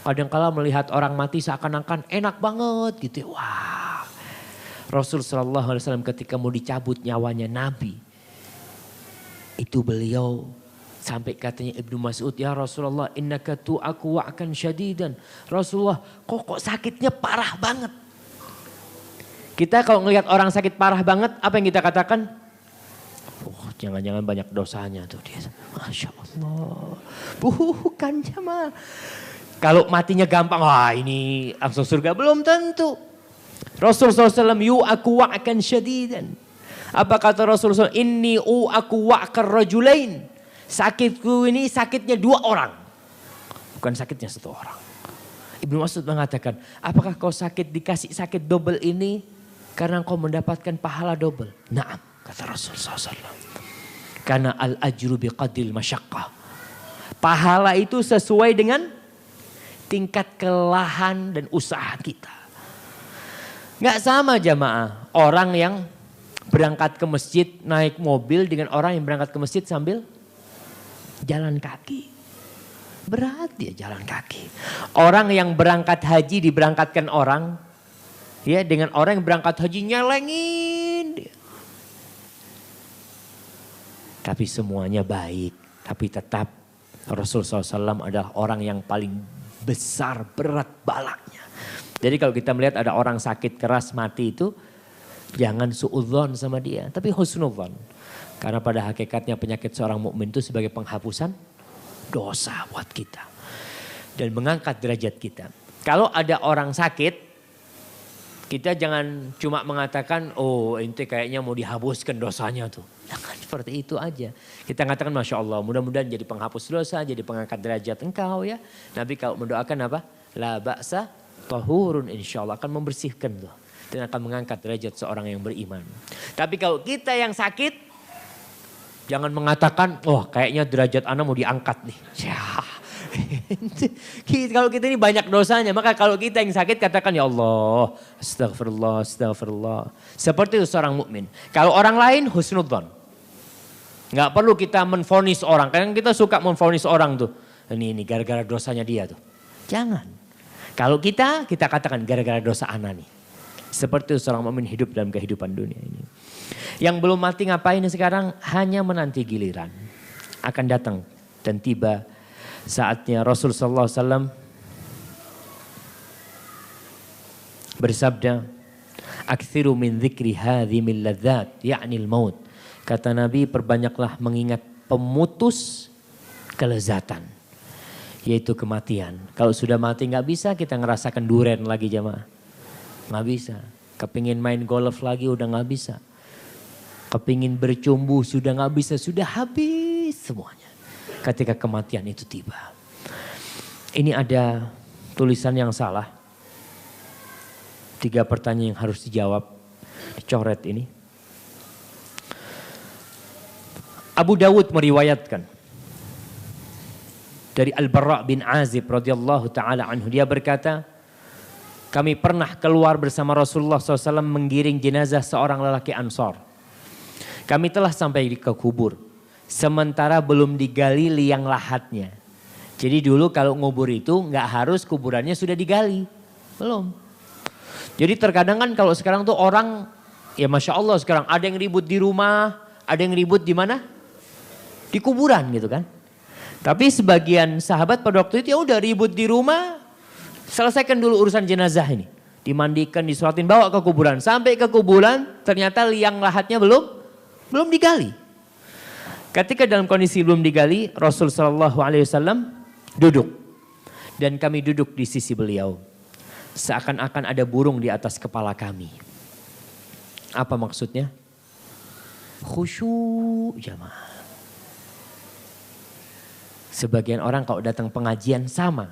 kadang-kala melihat orang mati seakan-akan enak banget gitu. Wah, Rasul SAW ketika mau dicabut nyawanya Nabi, itu beliau sampai katanya Ibnu Mas'ud, ya Rasulullah innaka tu'aku wa'kan syadidan. Rasulullah kok sakitnya parah banget. Kita kalau ngelihat orang sakit parah banget, apa yang kita katakan? Oh, jangan-jangan banyak dosanya tuh dia. Masya Allah. Bukan jamaah. Kalau matinya gampang, wah ini langsung surga, belum tentu. Rasul SAW yu'aku wa'kan syadidan. Apa kata Rasulullah? Inni u'aku wa'kar rajulain. Sakitku ini sakitnya 2 orang. Bukan sakitnya 1 orang. Ibnu Mas'ud mengatakan, apakah kau sakit dikasih sakit double ini karena kau mendapatkan pahala double? Naam, kata Rasulullah SAW. Karena al-ajru biqadril masyaqqah. Pahala itu sesuai dengan tingkat kelelahan dan usaha kita. Gak sama jamaah orang yang berangkat ke masjid naik mobil dengan orang yang berangkat ke masjid sambil jalan kaki. Berat dia jalan kaki. Orang yang berangkat haji diberangkatkan orang, ya, dengan orang yang berangkat haji nyelengin dia. Tapi semuanya baik. Tapi tetap Rasulullah SAW adalah orang yang paling besar berat balaknya. Jadi kalau kita melihat ada orang sakit keras mati itu, jangan suudzon sama dia, tapi husnudzon. Karena pada hakikatnya penyakit seorang mukmin itu sebagai penghapusan dosa buat kita. Dan mengangkat derajat kita. Kalau ada orang sakit, kita jangan cuma mengatakan, oh ente kayaknya mau dihapuskan dosanya tuh. Jangan seperti itu aja. Kita katakan Masya Allah, mudah-mudahan jadi penghapus dosa, jadi pengangkat derajat engkau ya. Nabi kalau mendoakan apa? La ba'sa tahurun, insya Allah akan membersihkan tuh. Dan akan mengangkat derajat seorang yang beriman. Tapi kalau kita yang sakit, jangan mengatakan, oh kayaknya derajat anak mau diangkat nih. Ya. Kalau kita ini banyak dosanya, maka kalau kita yang sakit katakan ya Allah, astagfirullah, astagfirullah. Seperti itu seorang mukmin. Kalau orang lain husnudzon. Nggak perlu kita menvonis orang. Kadang kita suka menvonis orang tuh. Ini gara-gara dosanya dia tuh. Jangan. Kalau kita katakan gara-gara dosa anak nih. Seperti itu seorang mukmin hidup dalam kehidupan dunia ini. Yang belum mati ngapain sekarang? Hanya menanti giliran. Akan datang dan tiba saatnya. Rasulullah SAW bersabda, "Aktsiru min dzikri hadzimil ladzat, ya'nil maut." Kata Nabi, perbanyaklah mengingat pemutus kelezatan, yaitu kematian. Kalau sudah mati nggak bisa kita ngerasakan duren lagi jamaah. Nggak bisa. Kepingin main golf lagi udah nggak bisa. Kepingin bercumbu sudah nggak bisa. Sudah habis semuanya. Ketika kematian itu tiba. Ini ada tulisan yang salah. 3 pertanyaan yang harus dijawab. Dicoret ini. Abu Dawud meriwayatkan dari Al-Bara' bin Azib radhiyallahu taala anhu, dia berkata, kami pernah keluar bersama Rasulullah SAW menggiring jenazah seorang lelaki Ansor. Kami telah sampai ke kubur, sementara belum digali liang lahatnya. Jadi dulu kalau ngubur itu nggak harus kuburannya sudah digali, belum. Jadi terkadang kan kalau sekarang tuh orang, ya Masya Allah sekarang ada yang ribut di rumah, ada yang ribut di mana? Di kuburan gitu kan. Tapi sebagian sahabat pada waktu itu ya udah ribut di rumah, selesaikan dulu urusan jenazah ini. Dimandikan, disolatin, bawa ke kuburan. Sampai ke kuburan ternyata liang lahatnya belum digali. Ketika dalam kondisi belum digali, Rasul SAW duduk. Dan kami duduk di sisi beliau. Seakan-akan ada burung di atas kepala kami. Apa maksudnya? Khusyuk jamaah. Sebagian orang kalau datang pengajian sama.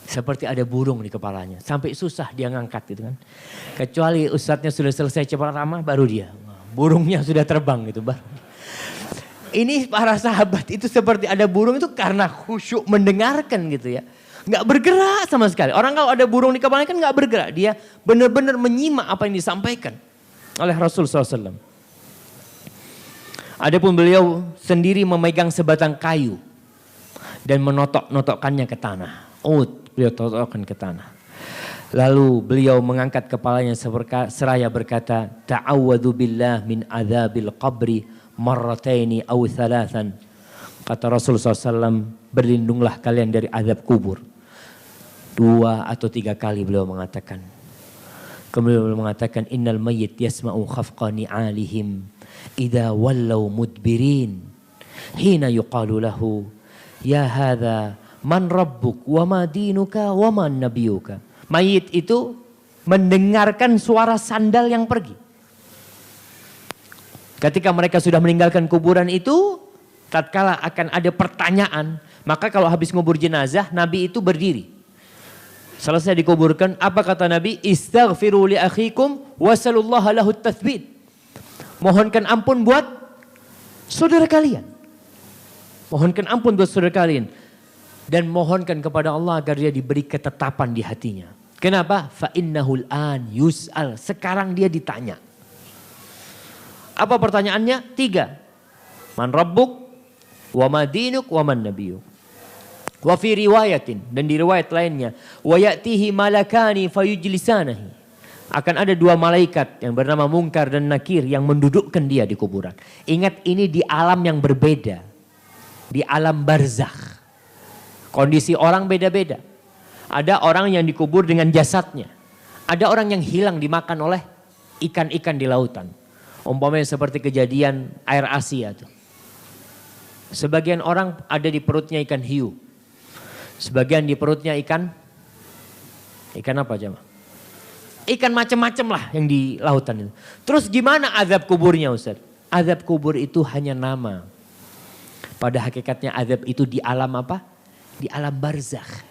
Seperti ada burung di kepalanya. Sampai susah dia ngangkat gitu kan. Kecuali ustadznya sudah selesai cepat ramah baru dia. Burungnya sudah terbang gitu baru. Ini para sahabat itu seperti ada burung itu karena khusyuk mendengarkan gitu ya. Nggak bergerak sama sekali. Orang kalau ada burung di kepalanya kan nggak bergerak. Dia benar-benar menyimak apa yang disampaikan oleh Rasul SAW. Adapun beliau sendiri memegang sebatang kayu dan menotok-notokkannya ke tanah. Beliau totokkan ke tanah. Lalu beliau mengangkat kepalanya seraya berkata, ta'awwadhu billah min adzabil qabri marrataini aw thalathan. Kata Rasulullah SAW, berlindunglah kalian dari azab kubur. 2 atau 3 kali beliau mengatakan. Kemudian beliau mengatakan, innal mayyit yasma'u khafqa ni'alihim idza wallaw mudbirin hina yuqalu lahu ya hadza man rabbuk wa ma dinuka wa man nabiyuka. Mayit itu mendengarkan suara sandal yang pergi. Ketika mereka sudah meninggalkan kuburan itu, tatkala akan ada pertanyaan, maka kalau habis ngubur jenazah, Nabi itu berdiri. Selesai dikuburkan, apa kata Nabi? Istaghfiru li akhikum wasallallahu lahu tathbit. Mohonkan ampun buat saudara kalian. Mohonkan ampun buat saudara kalian. Dan mohonkan kepada Allah agar dia diberi ketetapan di hatinya. Kenapa? Fa innahul an yus'al. Sekarang dia ditanya. Apa pertanyaannya? 3. Man rabbuk, wa ma dinuk, wa man nabiyuk. Wa fi riwayatin, dan di riwayat lainnya, wa ya'tihi malakani fayujlisanahi. Akan ada 2 malaikat yang bernama Munkar dan Nakir yang mendudukkan dia di kuburan. Ingat, ini di alam yang berbeda. Di alam barzakh. Kondisi orang beda-beda. Ada orang yang dikubur dengan jasadnya. Ada orang yang hilang dimakan oleh ikan-ikan di lautan. Umpamanya seperti kejadian air Asia tuh. Sebagian orang ada di perutnya ikan hiu. Sebagian di perutnya ikan apa jemaah? Ikan macam-macam lah yang di lautan itu. Terus gimana azab kuburnya Ustaz? Azab kubur itu hanya nama. Pada hakikatnya azab itu di alam apa? Di alam barzakh.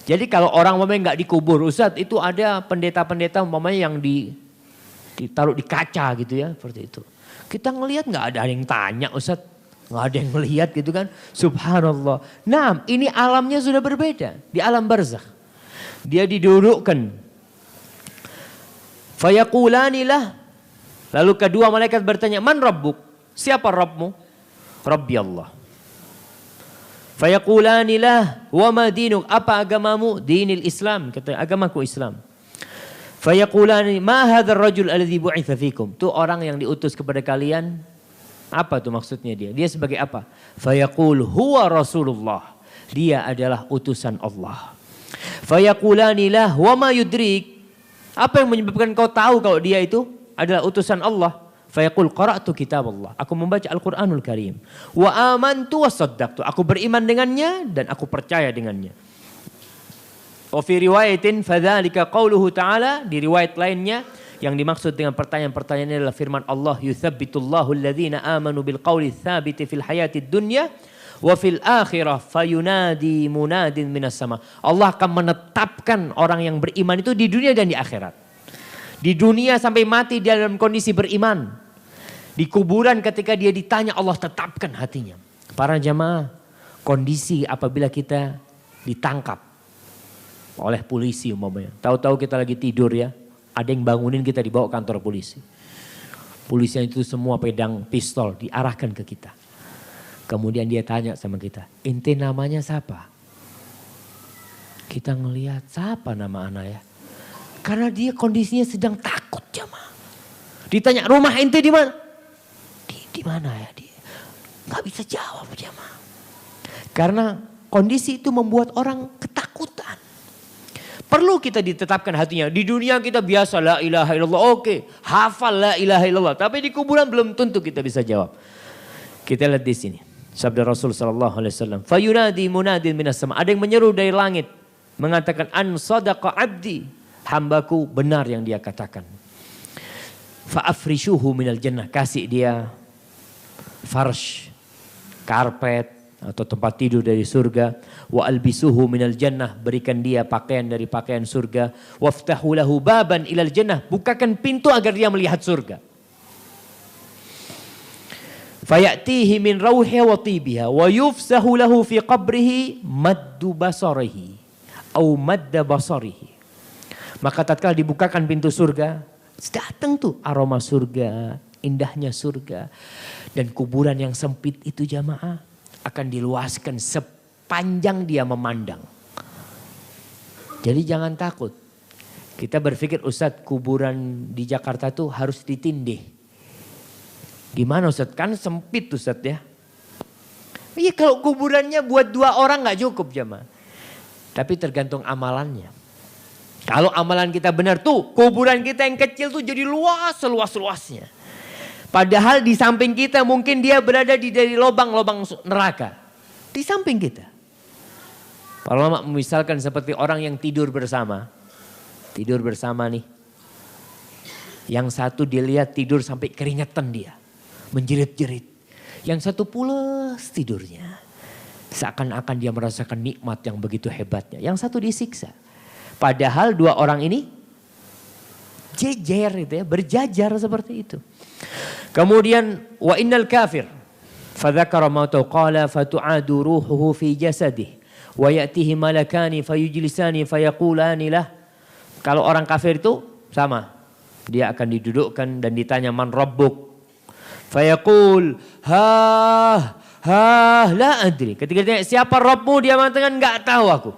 Jadi kalau orang umpamanya nggak dikubur, Ustaz, itu ada pendeta-pendeta umpamanya yang ditaruh di kaca gitu ya, seperti itu. Kita ngelihat nggak ada yang tanya, Ustaz, nggak ada yang ngelihat gitu kan? Subhanallah. Nah, ini alamnya sudah berbeda di alam barzakh. Dia didudukkan. Fayaqulanilah. Lalu kedua malaikat bertanya, man rabbuk? Siapa Rabbmu? Rabbi Allah. Fayaqulanilah wa ma dinuk, apa agamamu? Dinil Islam, kata agamaku Islam. Fayaqulani ma hadzal rajul alladhi bu'itsa fikum. Itu orang yang diutus kepada kalian. Apa tuh maksudnya dia? Dia sebagai apa? Fayaqul huwa Rasulullah. Dia adalah utusan Allah. Fayaqulanilah wa ma yudrik. Apa yang menyebabkan kau tahu kalau dia itu adalah utusan Allah? Fayaqul qara'tu kitab Allah. Aku membaca Al-Quranul Karim. Wa amantu wa saddaqtu. Aku beriman dengannya dan aku percaya dengannya. Wa fi riwayatin fadzalika qauluhu ta'ala. Di riwayat lainnya yang dimaksud dengan pertanyaan-pertanyaan ini adalah firman Allah. Yuthabbitullahu alladhina amanu bil qawli tsabiti fil hayatid dunya wa fil akhirah fayunadi munadin minas sama. Allah akan menetapkan orang yang beriman itu di dunia dan di akhirat. Di dunia sampai mati dia dalam kondisi beriman. Di kuburan ketika dia ditanya Allah tetapkan hatinya. Para jamaah, kondisi apabila kita ditangkap oleh polisi umpamanya. Tahu-tahu kita lagi tidur ya, ada yang bangunin kita dibawa kantor polisi. Polisi itu semua pedang pistol diarahkan ke kita. Kemudian dia tanya sama kita, ente namanya siapa? Kita ngelihat siapa nama anak ya? Karena dia kondisinya sedang takut jamaah. Ditanya rumah ente di mana? Di mana ya dia? Gak bisa jawab jamaah. Karena kondisi itu membuat orang ketakutan. Perlu kita ditetapkan hatinya. Di dunia kita biasa la ilaha illallah. Oke, hafal la ilaha illallah. Tapi di kuburan belum tentu kita bisa jawab. Kita lihat di sini. Sabda Rasul SAW. Fayunadi munadin minas sama. Ada yang menyeru dari langit. Mengatakan an sadaqa abdi. Hambaku benar yang dia katakan. Fa'afrishuhu minal jannah. Kasih dia farsh, karpet atau tempat tidur dari surga. Wa albisuhu minal jannah. Berikan dia pakaian dari pakaian surga. Waftahu lahu baban ilal jannah. Bukakan pintu agar dia melihat surga. Fayatihi min rawhiha wa tibiha. Wa yufsahu lahu fi qabrihi maddu basarihi. au madda basarihi. Maka tatkala dibukakan pintu surga, datang tuh aroma surga, indahnya surga. Dan kuburan yang sempit itu jamaah akan diluaskan sepanjang dia memandang. Jadi jangan takut. Kita berpikir Ustadz kuburan di Jakarta tuh harus ditindih. Gimana Ustadz? Kan sempit Ustadz ya. Iya kalau kuburannya buat 2 orang gak cukup jamaah. Tapi tergantung amalannya. Kalau amalan kita benar tuh kuburan kita yang kecil tuh jadi luas seluas-luasnya. Padahal di samping kita mungkin dia berada di dari lubang-lubang neraka. Di samping kita. Para ulama misalkan seperti orang yang tidur bersama. Tidur bersama nih. Yang satu dilihat tidur sampai keringetan dia. Menjerit-jerit. Yang satu pulas tidurnya. Seakan-akan dia merasakan nikmat yang begitu hebatnya. Yang satu disiksa. Padahal 2 orang ini jejer itu ya, berjajar seperti itu. Kemudian wa innal kafir fadzakara ma qala fatu'adu ruhuhu fi jasadih wa ya'tihi malakani fayujlisani fayaqulani lah. Kalau orang kafir itu sama. Dia akan didudukkan dan ditanya man rabbuk. Fayaqul la adri. Ketika ditanya siapa Rabbmu dia mengatakan enggak tahu aku.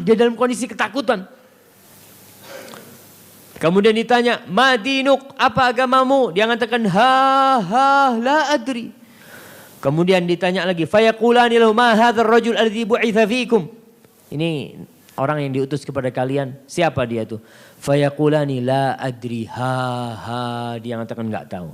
Dia dalam kondisi ketakutan. Kemudian ditanya, madinuk, apa agamamu? Dia mengatakan, la adri. Kemudian ditanya lagi, fayaqulani lahu ma hadzal rajul alladzi bu'itsa fiikum. Ini orang yang diutus kepada kalian, siapa dia tuh? Fayaqulani la adri, dia mengatakan enggak tahu.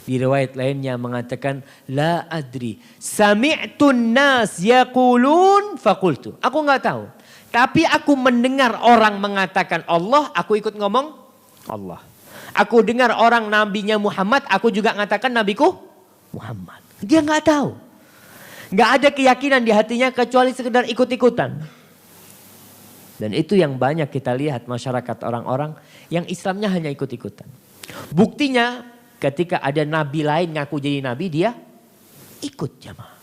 Di riwayat lainnya mengatakan la adri, sami'tun nas yaqulun faqultu. Aku enggak tahu. Tapi aku mendengar orang mengatakan Allah, aku ikut ngomong Allah. Aku dengar orang nabinya Muhammad, aku juga mengatakan nabiku Muhammad. Dia enggak tahu. Enggak ada keyakinan di hatinya kecuali sekedar ikut-ikutan. Dan itu yang banyak kita lihat masyarakat orang-orang yang Islamnya hanya ikut-ikutan. Buktinya ketika ada nabi lain ngaku jadi nabi, dia ikut jamaah.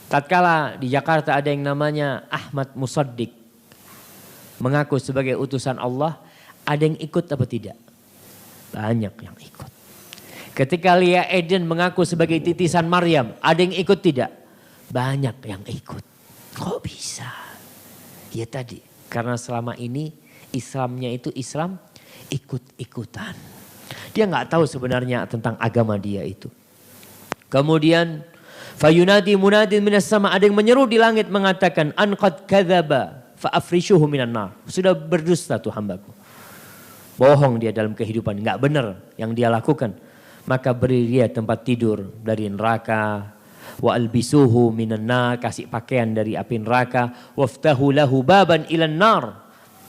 Tatkala di Jakarta ada yang namanya Ahmad Musaddiq mengaku sebagai utusan Allah, ada yang ikut apa tidak? Banyak yang ikut. Ketika Lia Eden mengaku sebagai titisan Maryam, ada yang ikut tidak? Banyak yang ikut. Kok bisa? Ya tadi, karena selama ini Islamnya itu Islam ikut-ikutan. Dia nggak tahu sebenarnya tentang agama dia itu. Kemudian fayunadi munadin minas sama, ada yang menyeru di langit mengatakan an qad kadzaba fa afrishuhu minan nar. Sudah berdusta tuh hambaku. Bohong dia dalam kehidupan, nggak benar yang dia lakukan. Maka beri dia tempat tidur dari neraka. Wa albisuhu minan nar, kasih pakaian dari api neraka. Waftahu lahu baban ilan nar.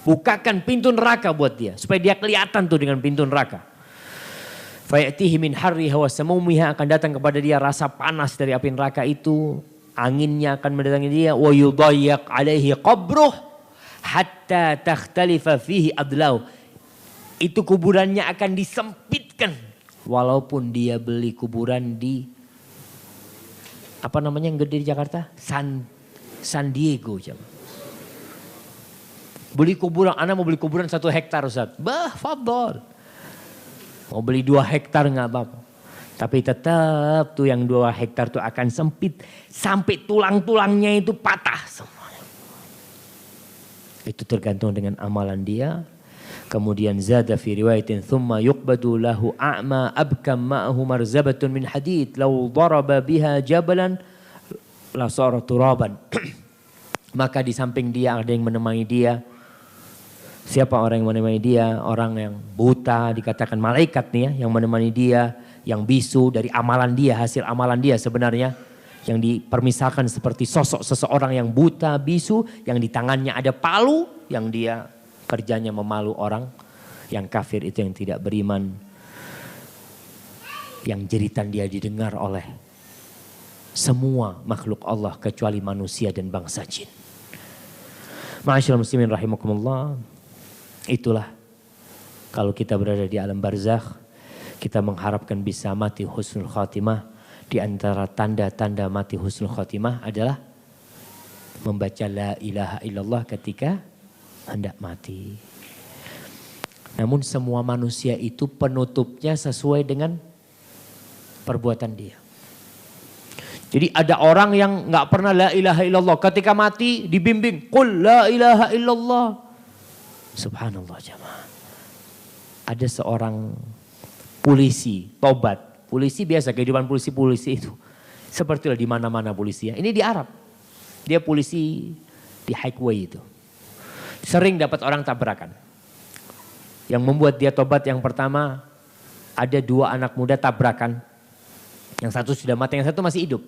Bukakan pintu neraka buat dia supaya dia kelihatan tuh dengan pintu neraka. Fayatihi min harriha wa samumiha, akan datang kepada dia rasa panas dari api neraka itu. Anginnya akan mendatangi dia. Wa yudayyak alaihi qabruh hatta takhtalifa fihi adlau. Itu kuburannya akan disempitkan. Walaupun dia beli kuburan di apa namanya yang gede di Jakarta? San Diego. Beli kuburan, anak mau beli kuburan 1 hektar Ustaz. Fadol. Mau beli 2 hektar nggak apa-apa. Tapi tetap tuh yang 2 hektar tuh akan sempit. Sampai tulang-tulangnya itu patah semuanya. Itu tergantung dengan amalan dia. Kemudian zada fi riwayatin thumma yuqbadu lahu a'ma abkam ma'ahu marzabatun min hadid law daraba biha jabalan la sara turaban. Maka di samping dia ada yang menemani dia. Siapa orang yang menemani dia? Orang yang buta, dikatakan malaikat nih ya, yang menemani dia, yang bisu dari amalan dia, hasil amalan dia sebenarnya. Yang dipermisalkan seperti sosok seseorang yang buta, bisu, yang di tangannya ada palu, yang dia kerjanya memalu orang yang kafir itu, yang tidak beriman. Yang jeritan dia didengar oleh semua makhluk Allah kecuali manusia dan bangsa jin. Ma'asyiral muslimin rahimakumullah. Itulah kalau kita berada di alam barzakh, kita mengharapkan bisa mati husnul khatimah. Di antara tanda-tanda mati husnul khatimah adalah membaca la ilaha illallah ketika hendak mati. Namun semua manusia itu penutupnya sesuai dengan perbuatan dia. Jadi ada orang yang nggak pernah la ilaha illallah, ketika mati dibimbing qul la ilaha illallah. Subhanallah jamaah. Ada seorang polisi tobat. Polisi biasa, kehidupan polisi itu sepertilah di mana-mana polisi ya. Ini di Arab. Dia polisi di highway itu. Sering dapat orang tabrakan. Yang membuat dia tobat yang pertama, ada 2 anak muda tabrakan. Yang satu sudah mati, yang satu masih hidup.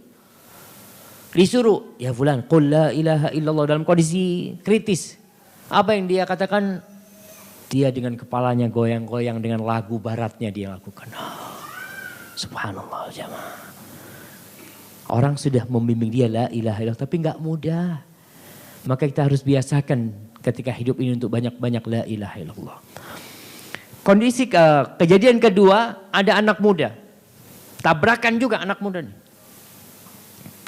Disuruh, ya fulan, qul la ilaha illallah, dalam kondisi kritis. Apa yang dia katakan? Dia dengan kepalanya goyang-goyang, dengan lagu baratnya dia lakukan. Subhanallah jamaah. Orang sudah membimbing dia la ilaha illallah, tapi enggak mudah. Maka kita harus biasakan ketika hidup ini untuk banyak-banyak la ilaha illallah. Kondisi kejadian kedua, ada anak muda. Tabrakan juga anak muda nih.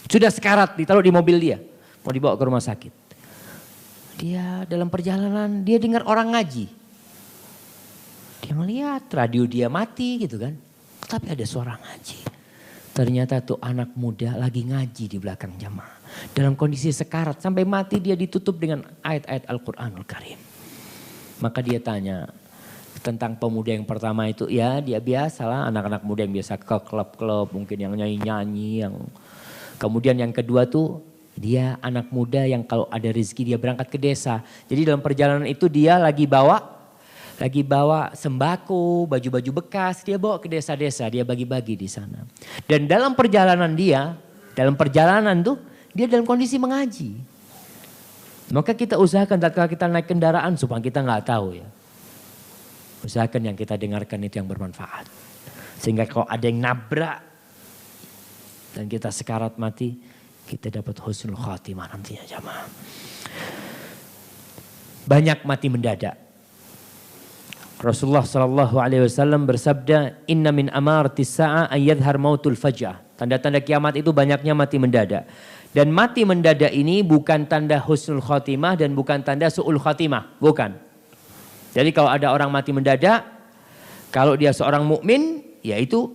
Sudah sekarat, ditaruh di mobil dia. Mau dibawa ke rumah sakit. Dia dalam perjalanan, dia dengar orang ngaji. Dia melihat radio dia mati gitu kan. Tapi ada suara ngaji. Ternyata tuh anak muda lagi ngaji di belakang jamaah. Dalam kondisi sekarat, sampai mati dia ditutup dengan ayat-ayat Al-Quranul Karim. Maka dia tanya tentang pemuda yang pertama itu, ya dia biasalah anak-anak muda yang biasa ke klub-klub, mungkin yang nyanyi-nyanyi, yang kemudian yang kedua tuh dia anak muda yang kalau ada rezeki dia berangkat ke desa. Jadi dalam perjalanan itu dia lagi bawa sembako, baju-baju bekas, dia bawa ke desa-desa, dia bagi-bagi di sana. Dan dalam perjalanan tuh dia dalam kondisi mengaji. Maka kita usahakan tatkala kita naik kendaraan supaya kita nggak tahu ya. Usahakan yang kita dengarkan itu yang bermanfaat. Sehingga kalau ada yang nabrak dan kita sekarat mati, kita dapat husnul khatimah nantinya jamaah. Banyak mati mendadak. Rasulullah SAW bersabda, Inna min amaratis sa'a ayyadhar mautul faj'ah. Tanda-tanda kiamat itu banyaknya mati mendadak. Dan mati mendadak ini bukan tanda husnul khatimah dan bukan tanda su'ul khatimah. Bukan. Jadi kalau ada orang mati mendadak, kalau dia seorang mukmin, ya itu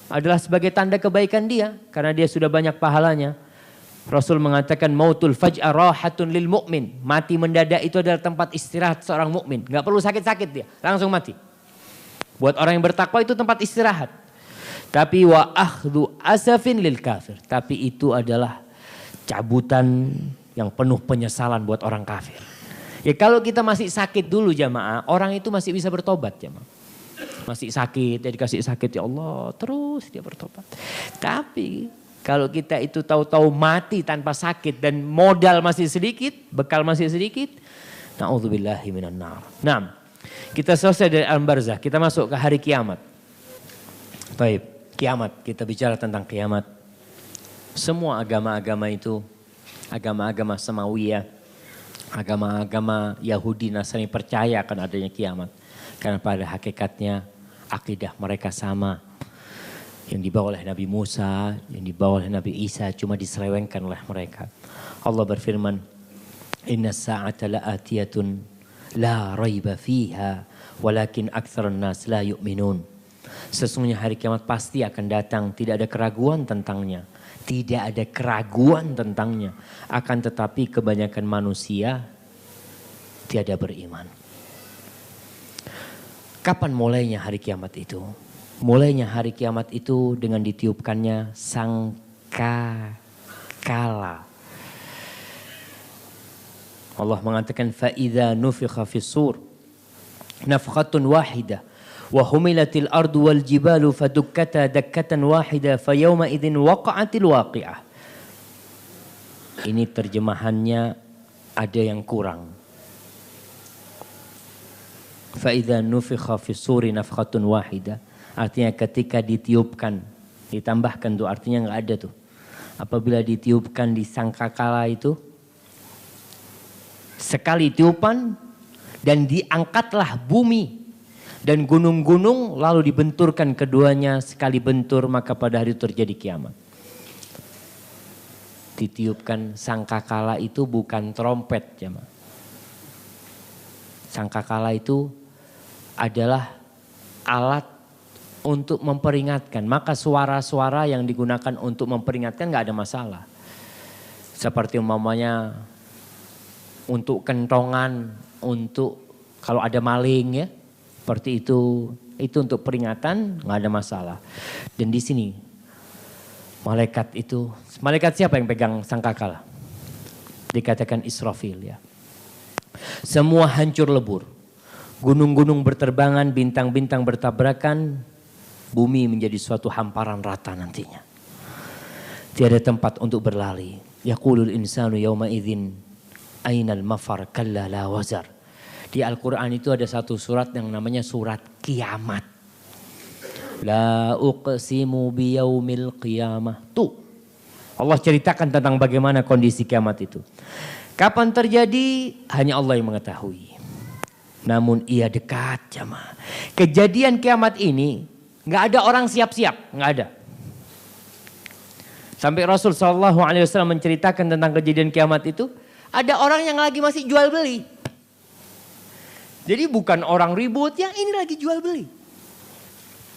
adalah sebagai tanda kebaikan dia. Karena dia sudah banyak pahalanya. Rasul mengatakan mautul faj'ah rahatun lil mu'min. Mati mendadak itu adalah tempat istirahat seorang mukmin. Gak perlu sakit-sakit dia, langsung mati. Buat orang yang bertakwa itu tempat istirahat. Tapi wa akhdhu asafin lil kafir. Tapi itu adalah cabutan yang penuh penyesalan buat orang kafir. Ya kalau kita masih sakit dulu jamaah, orang itu masih bisa bertobat jamaah. Masih sakit, ya dikasih sakit ya Allah, terus dia bertobat. Tapi kalau kita itu tahu-tahu mati tanpa sakit dan modal masih sedikit, bekal masih sedikit, na'udzubillahi minan nar. Nah, kita selesai dari alam barzah, kita masuk ke hari kiamat. Baik, kiamat, kita bicara tentang kiamat. Semua agama-agama itu, agama-agama Samawiyah, agama-agama Yahudi, Nasrani percaya akan adanya kiamat. Karena pada hakikatnya akidah mereka sama. Yang dibawa oleh Nabi Musa, yang dibawa oleh Nabi Isa cuma diselewengkan oleh mereka. Allah berfirman, Inna sa'ata la'atiyatun la raiba fiha walakin aktsarun nas la yu'minun. Sesungguhnya hari kiamat pasti akan datang, tidak ada keraguan tentangnya. Tidak ada keraguan tentangnya. Akan tetapi kebanyakan manusia tiada beriman. Kapan mulainya hari kiamat itu? Mulainya hari kiamat itu dengan ditiupkannya sangkakala. Allah mengatakan فَإِذَا نُفِخَ فِي الصُّورِ نَفْخَةٌ وَاحِدَةٌ وَهُمِلَتِ الْأَرْضُ وَالْجِبَالُ فَدُكَّتَا دَكَّةً وَاحِدَةً فَيَوْمَئِذٍ وَقَعَتِ الْوَاقِعَةُ. Ini terjemahannya ada yang kurang. فَإِذَا نُفِخَ فِي الصُّورِ نَفْخَةٌ وَاحِدَةٌ. Artinya ketika ditiupkan, ditambahkan tuh artinya nggak ada tuh. Apabila ditiupkan di sangkakala itu, sekali tiupan dan diangkatlah bumi dan gunung-gunung lalu dibenturkan keduanya sekali bentur, maka pada hari itu terjadi kiamat. Ditiupkan sangkakala itu bukan trompet jemaah. Sangkakala itu adalah alat untuk memperingatkan. Maka suara-suara yang digunakan untuk memperingatkan gak ada masalah. Seperti umpamanya untuk kentongan, untuk kalau ada maling ya, seperti itu untuk peringatan nggak ada masalah. Dan di sini malaikat siapa yang pegang sangkakala? Dikatakan Israfil ya. Semua hancur lebur, gunung-gunung berterbangan, bintang-bintang bertabrakan, bumi menjadi suatu hamparan rata nantinya. Tiada tempat untuk berlari. Yaqulul insanu yawma idzin ainal mafar kalla la wazar. Di Al-Quran itu ada satu surat yang namanya surat kiamat. La uqsimu biyaumil qiyamah. Tuh Allah ceritakan tentang bagaimana kondisi kiamat itu. Kapan terjadi hanya Allah yang mengetahui. Namun ia dekat jemaah. Kejadian kiamat ini gak ada orang siap-siap, gak ada. Sampai Rasul SAW menceritakan tentang kejadian kiamat itu, ada orang yang lagi masih jual beli. Jadi bukan orang ribut, yang ini lagi jual beli.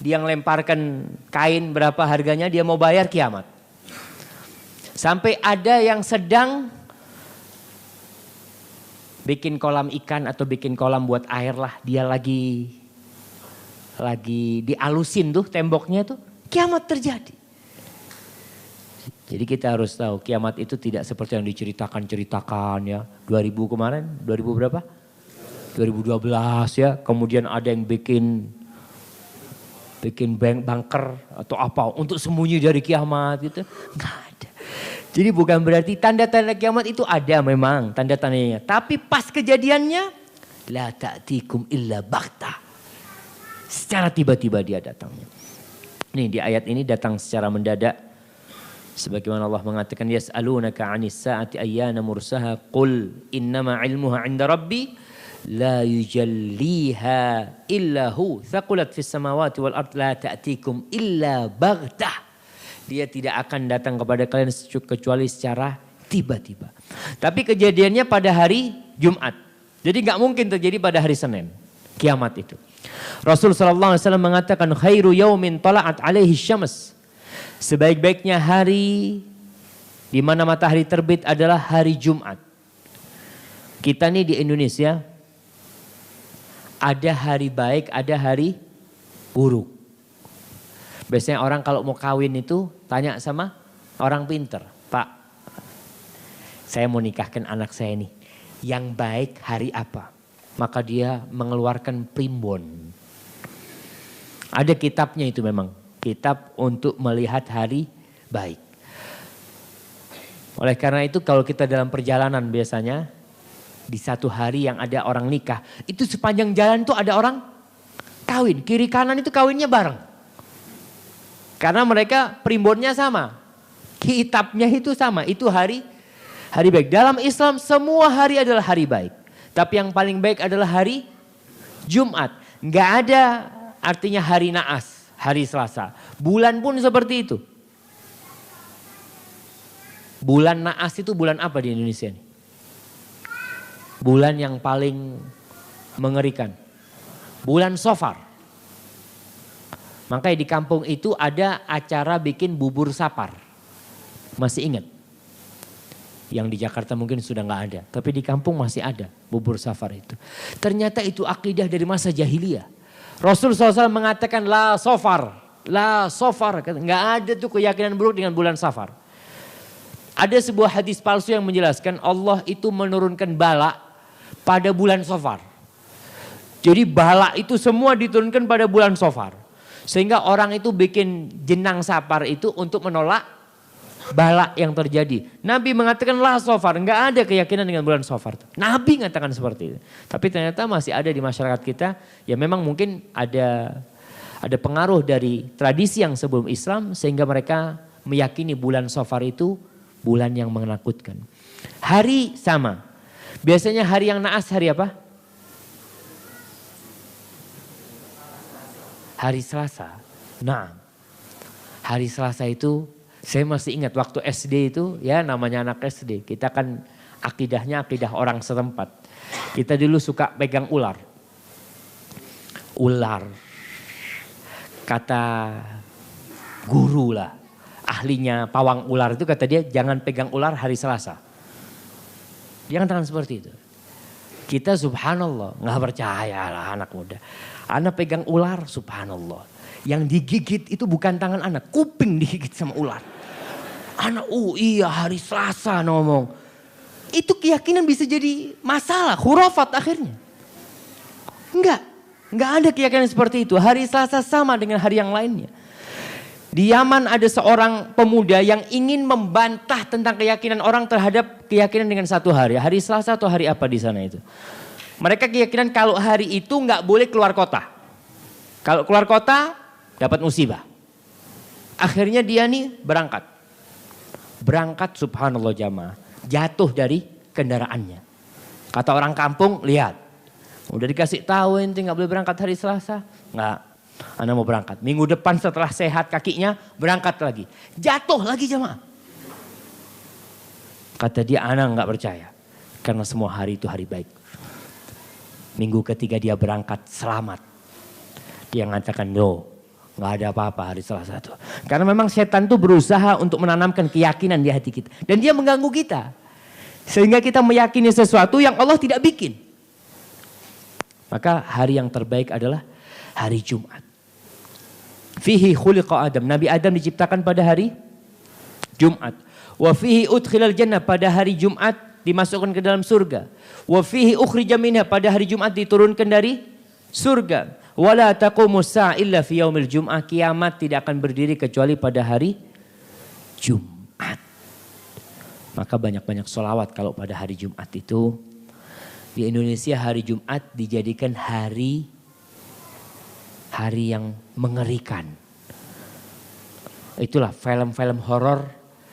Dia lemparkan kain berapa harganya, dia mau bayar kiamat. Sampai ada yang sedang bikin kolam ikan atau bikin kolam buat air lah. Dia lagi dialusin tuh temboknya tuh, kiamat terjadi. Jadi kita harus tahu kiamat itu tidak seperti yang diceritakan ya. 2000 kemarin, 2000 berapa? 2012 ya. Kemudian ada yang bikin bunker atau apa untuk sembunyi dari kiamat gitu. Enggak ada. Jadi bukan berarti tanda-tanda kiamat itu ada memang tanda-tandanya. Tapi pas kejadiannya la ta'tikum illa baghtah. Secara tiba-tiba dia datangnya. Nih di ayat ini datang secara mendadak. Sebagaimana Allah mengatakan yas'alunaka 'anis sa'ati ayyana mursaha qul innama 'ilmuha 'inda rabbi la yujalliha illa hu thaqulat fis samawati wal ard la ta'tikum illa baghtah. Dia tidak akan datang kepada kalian kecuali secara tiba-tiba. Tapi kejadiannya pada hari Jumat. Jadi enggak mungkin terjadi pada hari Senin. Kiamat itu. Rasul sallallahu alaihi wasallam mengatakan khairu yaumin tala'at alaihi syams. Sebaik-baiknya hari di mana matahari terbit adalah hari Jumat. Kita nih di Indonesia ada hari baik, ada hari buruk. Biasanya orang kalau mau kawin itu tanya sama orang pinter. Pak, saya mau nikahkan anak saya nih. Yang baik hari apa? Maka dia mengeluarkan primbon. Ada kitabnya itu memang. Kitab untuk melihat hari baik. Oleh karena itu kalau kita dalam perjalanan biasanya di satu hari yang ada orang nikah. Itu sepanjang jalan tuh ada orang kawin. Kiri kanan itu kawinnya bareng. Karena mereka primbonnya sama. Kitabnya itu sama. Itu hari baik. Dalam Islam semua hari adalah hari baik. Tapi yang paling baik adalah hari Jumat. Nggak ada artinya hari naas. Hari Selasa. Bulan pun seperti itu. Bulan naas itu bulan apa di Indonesia nih? Bulan yang paling mengerikan. Bulan Safar. Makanya di kampung itu ada acara bikin bubur sapar. Masih ingat? Yang di Jakarta mungkin sudah nggak ada. Tapi di kampung masih ada bubur safar itu. Ternyata itu akidah dari masa jahiliyah. Rasul SAW mengatakan la safar. Nggak ada tuh keyakinan buruk dengan bulan safar. Ada sebuah hadis palsu yang menjelaskan Allah itu menurunkan bala pada bulan safar. Jadi bala itu semua diturunkan pada bulan safar. Sehingga orang itu bikin jenang sapar itu untuk menolak bala yang terjadi. Nabi mengatakan la safar, enggak ada keyakinan dengan bulan safar. Nabi mengatakan seperti itu. Tapi ternyata masih ada di masyarakat kita ya memang mungkin ada pengaruh dari tradisi yang sebelum Islam sehingga mereka meyakini bulan safar itu bulan yang menakutkan. Hari sama. Biasanya hari yang naas hari apa? Hari Selasa. Nah, hari Selasa itu Saya masih ingat waktu SD itu, ya namanya anak SD, kita kan akidahnya akidah orang setempat. Kita dulu suka pegang ular. Ular. Kata guru lah, ahlinya pawang ular itu kata dia jangan pegang ular hari Selasa. Jangan seperti itu. Kita subhanallah, nggak percaya lah anak muda. Anak pegang ular, subhanallah. Yang digigit itu bukan tangan anak, kuping digigit sama ular. Anak, iya hari Selasa ngomong. Itu keyakinan bisa jadi masalah, khurafat akhirnya. Enggak ada keyakinan seperti itu. Hari Selasa sama dengan hari yang lainnya. Di Yaman ada seorang pemuda yang ingin membantah tentang keyakinan orang terhadap keyakinan dengan satu hari. Hari Selasa atau hari apa di sana itu. Mereka keyakinan kalau hari itu nggak boleh keluar kota. Kalau keluar kota dapat musibah. Akhirnya dia nih berangkat. Berangkat subhanallah jamaah. Jatuh dari kendaraannya. Kata orang kampung, lihat. Udah dikasih tahu ente nggak boleh berangkat hari Selasa. Nggak, anak mau berangkat. Minggu depan setelah sehat kakinya berangkat lagi. Jatuh lagi jamaah. Kata dia, anak nggak percaya. Karena semua hari itu hari baik. Minggu ketiga dia berangkat selamat. Dia mengatakan, no. Nggak ada apa-apa hari Selasa itu. Karena memang setan tuh berusaha untuk menanamkan keyakinan di hati kita. Dan dia mengganggu kita. Sehingga kita meyakini sesuatu yang Allah tidak bikin. Maka hari yang terbaik adalah hari Jumat. Fihi khuliqa Adam. Nabi Adam diciptakan pada hari Jumat. Wa fihi udkhilal jannah. Pada hari Jumat dimasukkan ke dalam surga. Wa fihi ukhrija minha. Pada hari Jumat diturunkan dari surga. Wala taqumus sa'a illa fi yaumil jum'ah. Kiamat tidak akan berdiri kecuali pada hari Jumat. Maka banyak-banyak sholawat kalau pada hari Jumat itu. Di Indonesia hari Jumat dijadikan hari yang mengerikan. Itulah film-film horor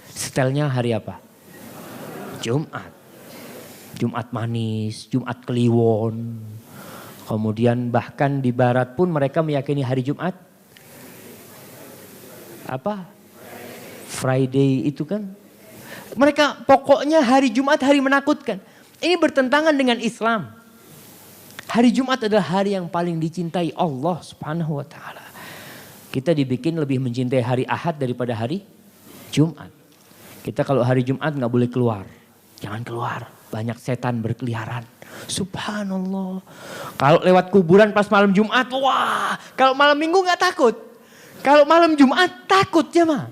stylenya hari apa? Jumat. Jumat manis, Jumat Kliwon. Kemudian bahkan di barat pun mereka meyakini hari Jumat. Apa? Friday itu kan. Mereka pokoknya hari Jumat hari menakutkan. Ini bertentangan dengan Islam. Hari Jumat adalah hari yang paling dicintai Allah Subhanahu wa taala. Kita dibikin lebih mencintai hari Ahad daripada hari Jumat. Kita kalau hari Jumat nggak boleh keluar. Jangan keluar. Banyak setan berkeliaran. Subhanallah. Kalau lewat kuburan pas malam Jumat, wah. Kalau malam Minggu nggak takut. Kalau malam Jumat takut jemaah.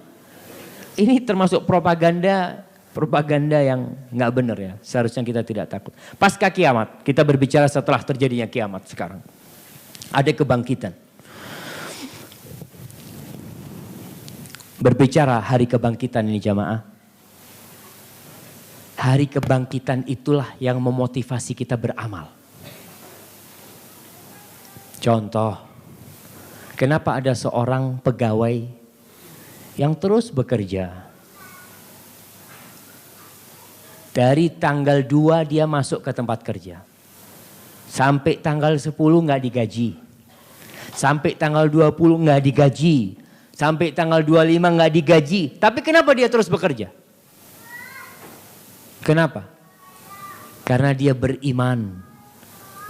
Ini termasuk propaganda yang nggak benar ya. Seharusnya kita tidak takut. Pasca kiamat, kita berbicara setelah terjadinya kiamat sekarang. Ada kebangkitan. Berbicara hari kebangkitan ini jamaah. Hari kebangkitan itulah yang memotivasi kita beramal. Contoh, kenapa ada seorang pegawai yang terus bekerja. Dari tanggal 2 dia masuk ke tempat kerja. Sampai tanggal 10 nggak digaji. Sampai tanggal 20 nggak digaji. Sampai tanggal 25 nggak digaji. Tapi kenapa dia terus bekerja? Kenapa? Karena dia beriman.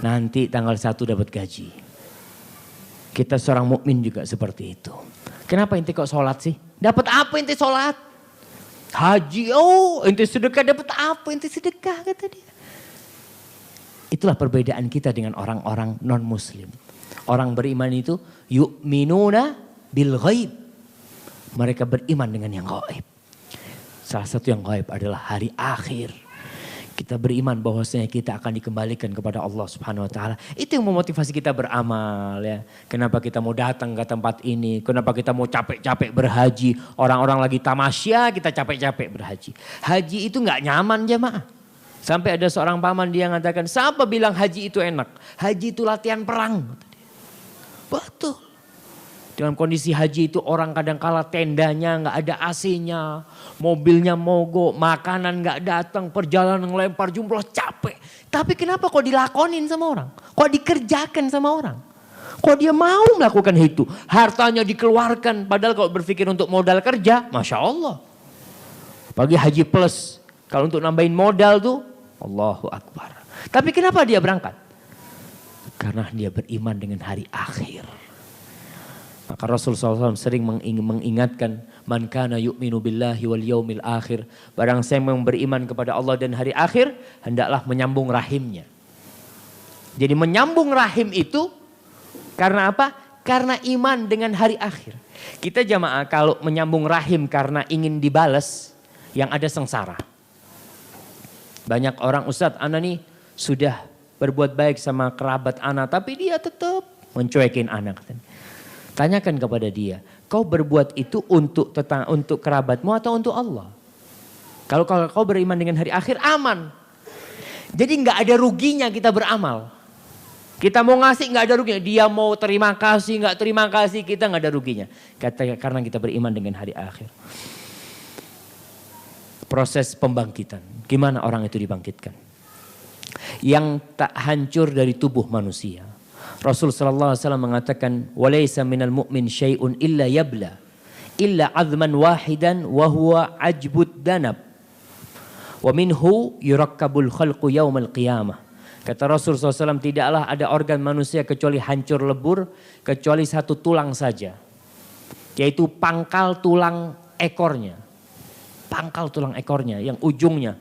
Nanti tanggal 1 dapat gaji. Kita seorang mukmin juga seperti itu. Kenapa ente kok sholat sih? Dapat apa ente sholat? Haji, ente sedekah dapat apa? Ente sedekah kata dia. Itulah perbedaan kita dengan orang-orang non muslim. Orang beriman itu yu'minuna bil ghaib. Mereka beriman dengan yang gaib. Salah satu yang gaib adalah hari akhir. Kita beriman bahwasanya kita akan dikembalikan kepada Allah Subhanahu wa taala. Itu yang memotivasi kita beramal ya. Kenapa kita mau datang ke tempat ini? Kenapa kita mau capek-capek berhaji? Orang-orang lagi tamasya, kita capek-capek berhaji. Haji itu nggak nyaman jemaah. Sampai ada seorang paman dia mengatakan, "Siapa bilang haji itu enak? Haji itu latihan perang." Betul. Dalam kondisi haji itu orang kadang kala tendanya nggak ada AC-nya, mobilnya mogok, makanan nggak datang, perjalanan ngelempar jumroh capek. Tapi kenapa kok dilakonin sama orang? Kok dikerjakan sama orang? Kok dia mau melakukan itu? Hartanya dikeluarkan, padahal kalau berpikir untuk modal kerja, Masya Allah. Bagi haji plus. Kalau untuk nambahin modal tuh, Allahu Akbar. Tapi kenapa dia berangkat? Karena dia beriman dengan hari akhir. Maka Rasulullah SAW sering mengingatkan, man kana yu'minu billahi wal yaumil akhir. Barang siapa yang beriman kepada Allah dan hari akhir, hendaklah menyambung rahimnya. Jadi menyambung rahim itu karena apa? Karena iman dengan hari akhir. Kita jamaah kalau menyambung rahim karena ingin dibalas, yang ada sengsara. Banyak orang, Ustadz, ana nih sudah berbuat baik sama kerabat anak, tapi dia tetap mencuekin anak. Tanyakan kepada dia, kau berbuat itu untuk kerabatmu atau untuk Allah? Kalau kau beriman dengan hari akhir, aman. Jadi nggak ada ruginya kita beramal. Kita mau ngasih nggak ada ruginya. Dia mau terima kasih nggak terima kasih, kita nggak ada ruginya. Karena kita beriman dengan hari akhir. Proses pembangkitan, gimana orang itu dibangkitkan? Yang tak hancur dari tubuh manusia. Rasul sallallahu alaihi wasallam mengatakan, "Walaysa minal mu'min syai'un illa yabla, illa 'azman wahidan wa huwa ajbud danab. Wa minhu yurakkabul khalqu yaumal qiyamah." Kata Rasul SAW, tidaklah ada organ manusia kecuali hancur lebur, kecuali satu tulang saja. Yaitu pangkal tulang ekornya. Pangkal tulang ekornya yang ujungnya.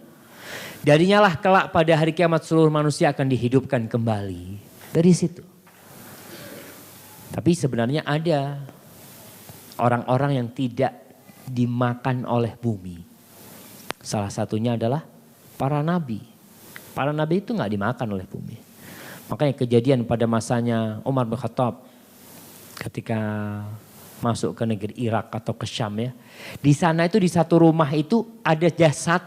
Darinya lah kelak pada hari kiamat seluruh manusia akan dihidupkan kembali. Dari situ. Tapi sebenarnya ada orang-orang yang tidak dimakan oleh bumi. Salah satunya adalah para nabi. Para nabi itu nggak dimakan oleh bumi. Makanya kejadian pada masanya Umar bin Khattab ketika masuk ke negeri Irak atau ke Syam ya. Di sana itu di satu rumah itu ada jasad.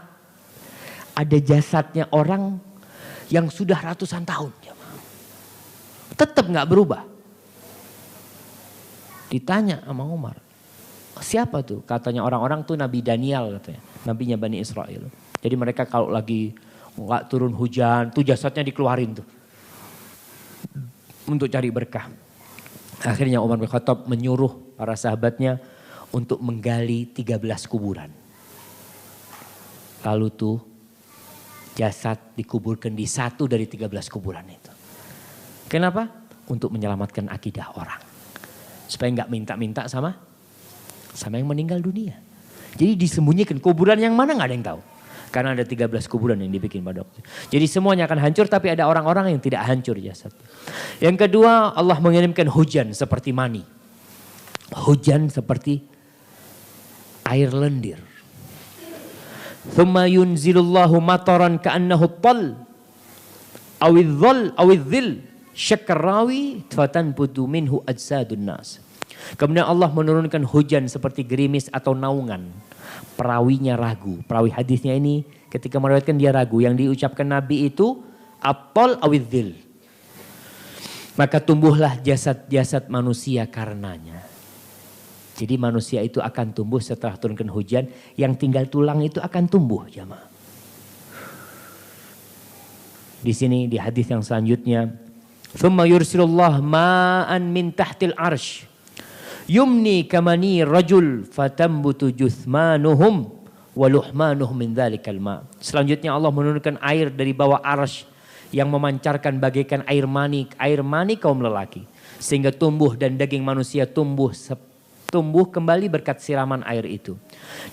Ada jasadnya orang yang sudah ratusan tahun. Tetap nggak berubah. Ditanya sama Umar. Siapa tuh? Katanya orang-orang tuh Nabi Daniel katanya. Nabinya Bani Israel. Jadi mereka kalau lagi nggak turun hujan tuh jasadnya dikeluarin tuh. Untuk cari berkah. Akhirnya Umar bin Khattab menyuruh para sahabatnya untuk menggali 13 kuburan. Lalu tuh jasad dikuburkan di satu dari 13 kuburan itu. Kenapa? Untuk menyelamatkan akidah orang. Supaya nggak minta-minta sama yang meninggal dunia. Jadi disembunyikan kuburan yang mana nggak ada yang tahu. Karena ada 13 kuburan yang dibikin pada waktu. Jadi semuanya akan hancur tapi ada orang-orang yang tidak hancur jasad. Yang kedua, Allah mengirimkan hujan seperti mani. Hujan seperti air lendir. Thumma yunzilullahu mataran ka'annahu tal awidhil syakrawi fatanbutu minhu ajsadun nas. Kemudian Allah menurunkan hujan seperti gerimis atau naungan. Perawinya ragu. Perawi hadisnya ini ketika meriwayatkan dia ragu. Yang diucapkan Nabi itu at-tal awidhil. Maka tumbuhlah jasad-jasad manusia karenanya. Jadi manusia itu akan tumbuh setelah turunkan hujan. Yang tinggal tulang itu akan tumbuh jamaah. Di sini di hadis yang selanjutnya. Thumma yursilullah ma'an min tahtil arsh. Yumni kamani rajul fatambutu juthmanuhum waluhmanuhum min dhalikal ma'. Selanjutnya Allah menurunkan air dari bawah arsh. Yang memancarkan bagaikan air mani kaum lelaki. Sehingga tumbuh dan daging manusia tumbuh kembali berkat siraman air itu.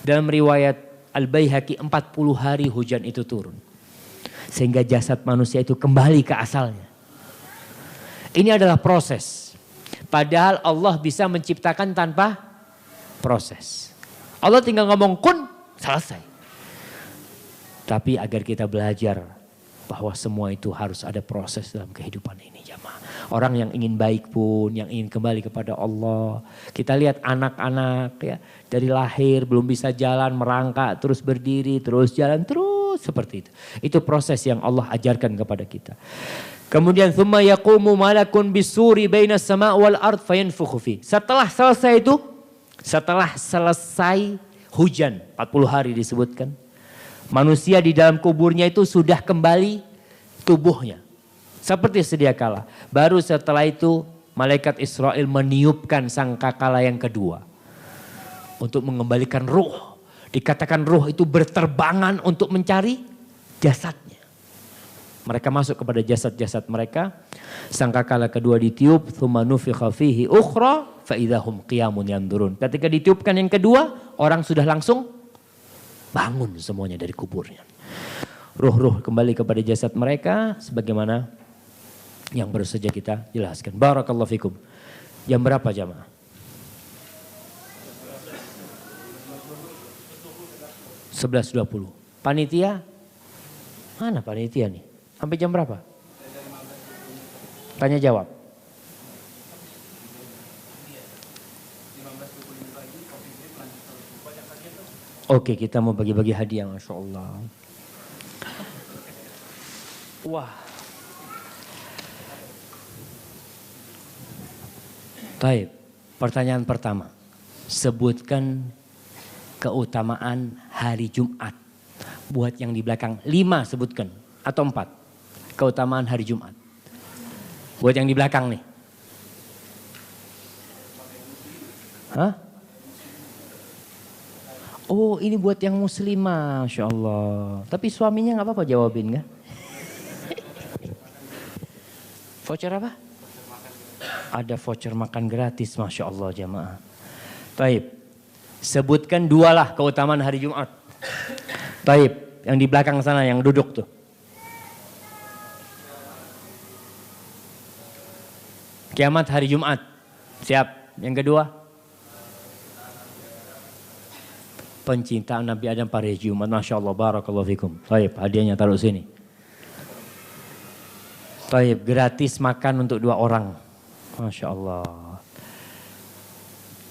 Dalam riwayat Al-Baihaqi 40 hari hujan itu turun. Sehingga jasad manusia itu kembali ke asalnya. Ini adalah proses. Padahal Allah bisa menciptakan tanpa proses. Allah tinggal ngomong kun, selesai. Tapi agar kita belajar bahwa semua itu harus ada proses dalam kehidupan ini jamaah. Orang yang ingin baik pun, yang ingin kembali kepada Allah. Kita lihat anak-anak ya dari lahir belum bisa jalan, merangkak, terus berdiri, terus jalan, terus seperti itu. Itu proses yang Allah ajarkan kepada kita. Kemudian thumma yaqumu malakun bisuri bainas sama' wal ard fayanfukhu fi. Setelah selesai itu, setelah selesai hujan 40 hari disebutkan. Manusia di dalam kuburnya itu sudah kembali tubuhnya. Seperti sedia kala. Baru setelah itu malaikat Israel meniupkan sangkakala yang kedua. Untuk mengembalikan ruh Dikatakan ruh itu berterbangan untuk mencari jasadnya. Mereka masuk kepada jasad-jasad mereka. Sangkakala kedua ditiup, tsumma nufikha fihi ukhra fa idahum qiyamun yanzurun. Ketika ditiupkan yang kedua, orang sudah langsung bangun semuanya dari kuburnya. Ruh-ruh kembali kepada jasad mereka sebagaimana yang baru saja kita jelaskan. Barakallahu fikum. Jam berapa jamaah? 11.20. Panitia? Mana panitia nih? Sampai jam berapa? Tanya jawab. Oke, kita mau bagi-bagi hadiah, Masya Allah. Wah. Baik, pertanyaan pertama. Sebutkan keutamaan hari Jumat. Buat yang di belakang 5 sebutkan. Atau 4. Keutamaan hari Jumat. Buat yang di belakang nih. Hah? Oh, ini buat yang muslimah, Masya Allah. Tapi suaminya gak apa-apa jawabin kan? Voucher apa? Ada voucher makan gratis, Masya Allah jamaah. Baik. Sebutkan 2 lah keutamaan hari Jumat. Baik, yang di belakang sana yang duduk tuh. Kiamat hari Jumat. Siap. Yang kedua? Pencintaan Nabi Adam pada hari Jumat. Masya Allah, barakallahu fikum. Baik, hadiahnya taruh sini. Baik, gratis makan untuk 2 orang. Masya Allah.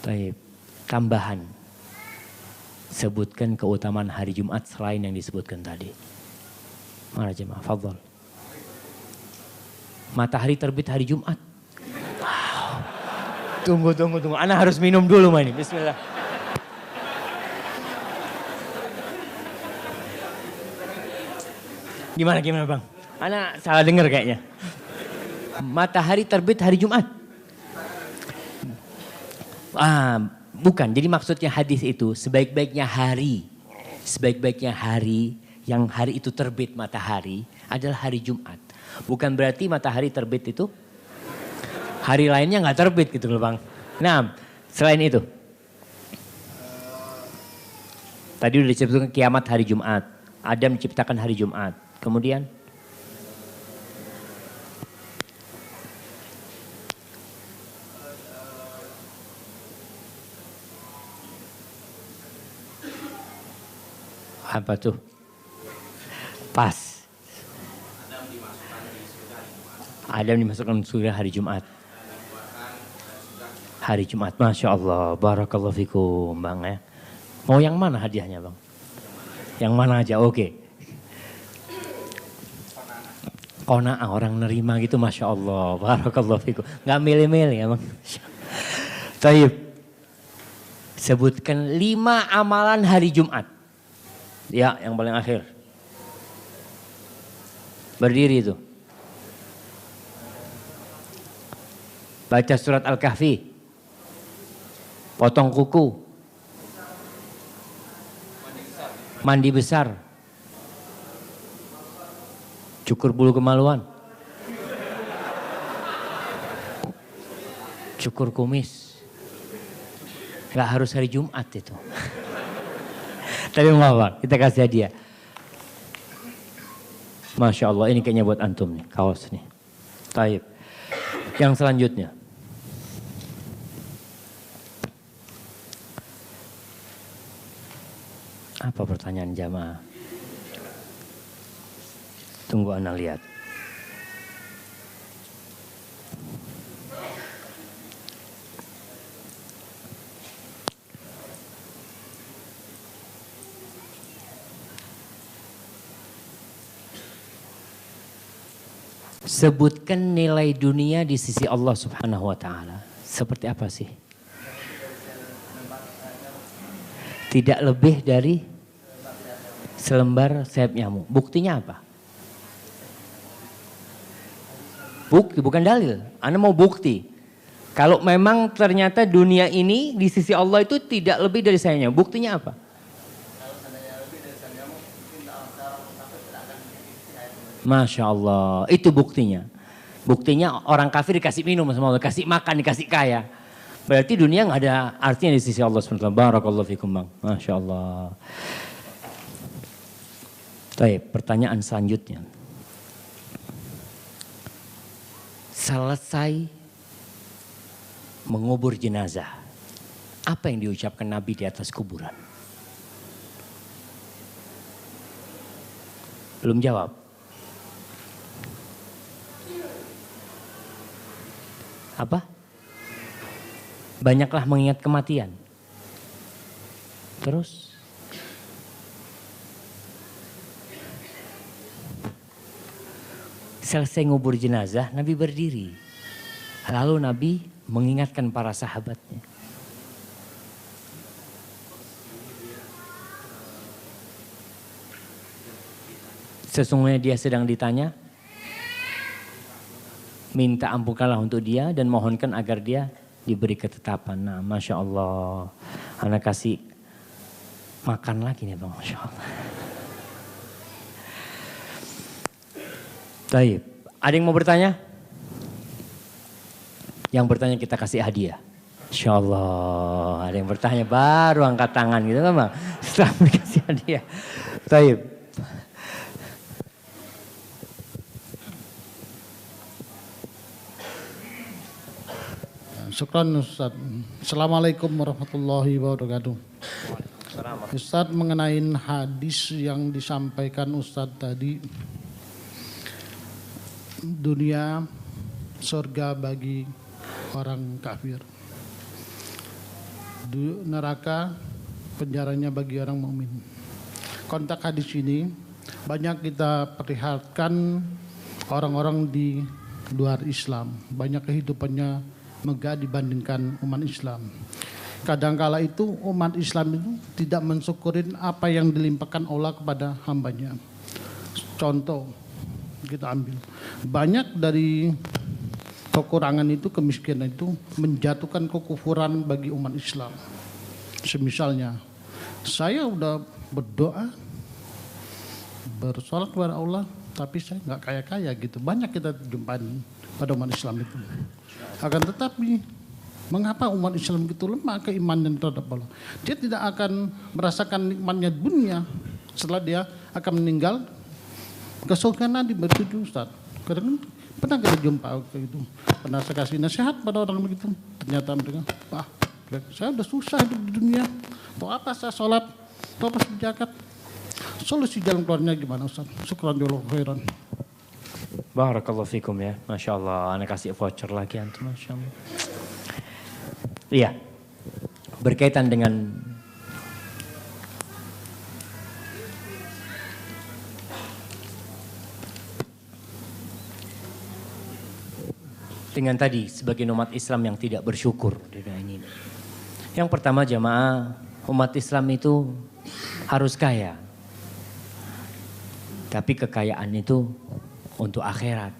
Baik, tambahan. Sebutkan keutamaan hari Jumat selain yang disebutkan tadi. Mana jemaah? Fadhal. Matahari terbit hari Jumat. Wow. Tunggu. Ana harus minum dulu ini. Bismillah. Gimana bang? Ana salah dengar kayaknya. Matahari terbit hari Jumat. Bukan, jadi maksudnya hadis itu sebaik-baiknya hari yang hari itu terbit matahari adalah hari Jumat. Bukan berarti matahari terbit itu hari lainnya nggak terbit gitu loh bang. Nah, selain itu, tadi udah disebutkan kiamat hari Jumat. Adam menciptakan hari Jumat. Kemudian apa tuh? Pas. Adam dimasukkan surga hari Jumat. Hari Jumat, Masya Allah, barakallahu fikum bang ya. Mau yang mana hadiahnya bang? Yang mana aja, oke. Qanaah, orang nerima gitu, Masya Allah, barakallahu fikum. Gak milih-milih ya bang. Taib. Sebutkan 5 amalan hari Jumat. Ya, yang paling akhir. Berdiri itu. Baca surat Al-Kahfi. Potong kuku. Mandi besar. Cukur bulu kemaluan. Cukur kumis. Gak harus hari Jumat itu. Tapi apa? Kita kasih hadiah. Masya Allah, ini kayaknya buat antum nih, kaos nih. Taib. Yang selanjutnya. Apa pertanyaan jamaah? Tunggu ana lihat. Sebutkan nilai dunia di sisi Allah Subhanahu wa taala. Seperti apa sih? Tidak lebih dari selembar sayap nyamuk. Buktinya apa? Bukti, bukan dalil. Anda mau bukti. Kalau memang ternyata dunia ini di sisi Allah itu tidak lebih dari sayap nyamuk. Buktinya apa? Masya Allah, itu buktinya. Buktinya orang kafir dikasih minum sama Allah, kasih makan, dikasih kaya. Berarti dunia nggak ada artinya di sisi Allah SWT. Barakallahu fikum bang. Masya Allah. Baik, pertanyaan selanjutnya. Selesai mengubur jenazah, apa yang diucapkan Nabi di atas kuburan? Belum jawab. Apa? Banyaklah mengingat kematian. Terus? Selesai ngubur jenazah, Nabi berdiri. Lalu Nabi mengingatkan para sahabatnya. Sesungguhnya dia sedang ditanya, minta ampunkanlah untuk dia dan mohonkan agar dia diberi ketetapan. Nah, Masya Allah, anak kasih makan lagi nih bang, Masya Allah. Baik, ada yang mau bertanya? Yang bertanya kita kasih hadiah. Insya Allah, ada yang bertanya baru angkat tangan gitu kan bang. Setelah dikasih hadiah. Baik. Syukran Ustaz. Assalamualaikum warahmatullahi wabarakatuh. Ustaz, mengenai hadis yang disampaikan Ustaz tadi, dunia surga bagi orang kafir, neraka penjaranya bagi orang mukmin. Konteks hadis ini banyak kita perlihatkan orang-orang di luar Islam, banyak kehidupannya megah dibandingkan umat Islam. Kadangkala itu umat Islam itu tidak mensyukurin apa yang dilimpahkan Allah kepada hambanya. Contoh kita ambil, banyak dari kekurangan itu, kemiskinan itu menjatuhkan kekufuran bagi umat Islam. Semisalnya, saya udah berdoa, bersolat kepada Allah, tapi saya nggak kaya-kaya gitu. Banyak kita jumpai pada umat Islam itu. Akan tetapi, mengapa umat Islam itu lemah keimanan terhadap Allah? Dia tidak akan merasakan nikmatnya dunia setelah dia akan meninggal. Ke surga nanti bertuju Ustaz. Kadang pernah kita jumpa gitu. Pernah saya kasih nasihat pada orang begitu. Ternyata mereka, Pak, saya udah susah hidup di dunia. Tuh apa saya sholat, tuh apa saya zakat. Solusi jalan keluarnya gimana Ustaz? Syukran jazakallahu khairan. Barakallahu fikum ya. Masya Allah, anak kasih voucher lagi antum. Masya Allah. Iya, berkaitan dengan tadi sebagai umat Islam yang tidak bersyukur di dunia ini. Yang pertama jamaah, umat Islam itu harus kaya. Tapi kekayaan itu untuk akhirat.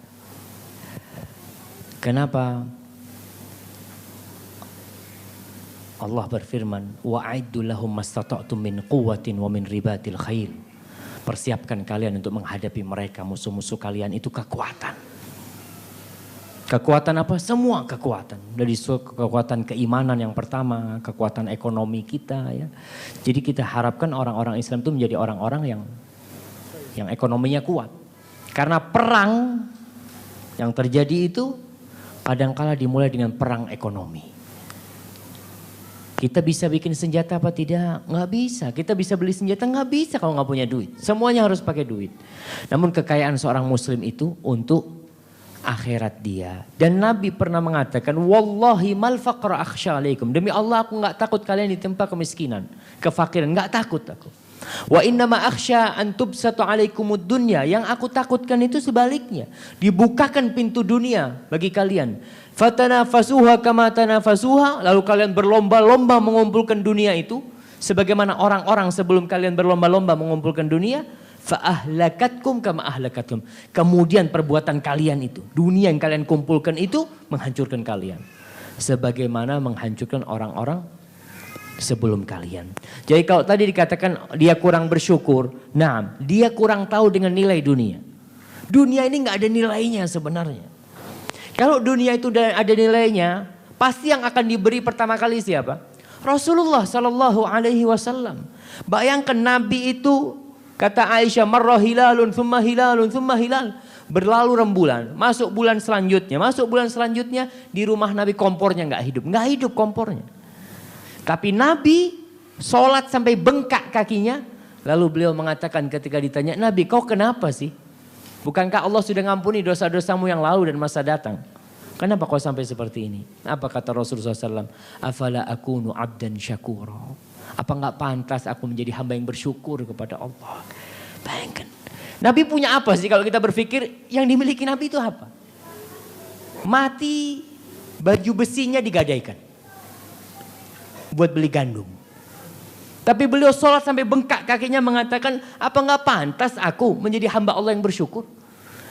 Kenapa? Allah berfirman, wa'iddu lahum mastata'tum min quwwatin wa min ribatil khail. Persiapkan kalian untuk menghadapi mereka, musuh-musuh kalian itu kekuatan. Kekuatan apa? Semua kekuatan. Dari kekuatan keimanan yang pertama, kekuatan ekonomi kita ya. Jadi kita harapkan orang-orang Islam itu menjadi orang-orang yang ekonominya kuat. Karena perang yang terjadi itu kadangkala dimulai dengan perang ekonomi. Kita bisa bikin senjata apa tidak? Nggak bisa. Kita bisa beli senjata? Nggak bisa kalau nggak punya duit. Semuanya harus pakai duit. Namun kekayaan seorang muslim itu untuk akhirat dia. Dan Nabi pernah mengatakan, wallahi mal faqra akhsha alaikum. Demi Allah aku nggak takut kalian ditimpa kemiskinan, kefakiran. Nggak takut aku. Wa innama akhsha an tubsatu alaikumud dunya. Yang aku takutkan itu sebaliknya. Dibukakan pintu dunia bagi kalian. Fatanafasuha kama tanafasuha. Lalu kalian berlomba-lomba mengumpulkan dunia itu. Sebagaimana orang-orang sebelum kalian berlomba-lomba mengumpulkan dunia. Fa'ahlakatkum kama ahlakatkum. Kemudian perbuatan kalian itu, dunia yang kalian kumpulkan itu menghancurkan kalian. Sebagaimana menghancurkan orang-orang sebelum kalian. Jadi kalau tadi dikatakan dia kurang bersyukur, nah dia kurang tahu dengan nilai dunia. Dunia ini nggak ada nilainya sebenarnya. Kalau dunia itu ada nilainya, pasti yang akan diberi pertama kali siapa? Rasulullah Sallallahu Alaihi Wasallam. Bayangkan Nabi itu, kata Aisyah, marra hilalun, thumma hilalun, thumma hilal. Berlalu rembulan, masuk bulan selanjutnya di rumah Nabi kompornya nggak hidup kompornya. Tapi Nabi sholat sampai bengkak kakinya, lalu beliau mengatakan ketika ditanya, Nabi kau kenapa sih? Bukankah Allah sudah ngampuni dosa-dosamu yang lalu dan masa datang? Kenapa kau sampai seperti ini? Apa kata Rasulullah SAW? Afala akunu abdan syakura. Apa enggak pantas aku menjadi hamba yang bersyukur kepada Allah? Bayangkan. Nabi punya apa sih kalau kita berpikir yang dimiliki Nabi itu apa? Mati, baju besinya digadaikan. Buat beli gandum. Tapi beliau sholat sampai bengkak kakinya mengatakan, apa enggak pantas aku menjadi hamba Allah yang bersyukur?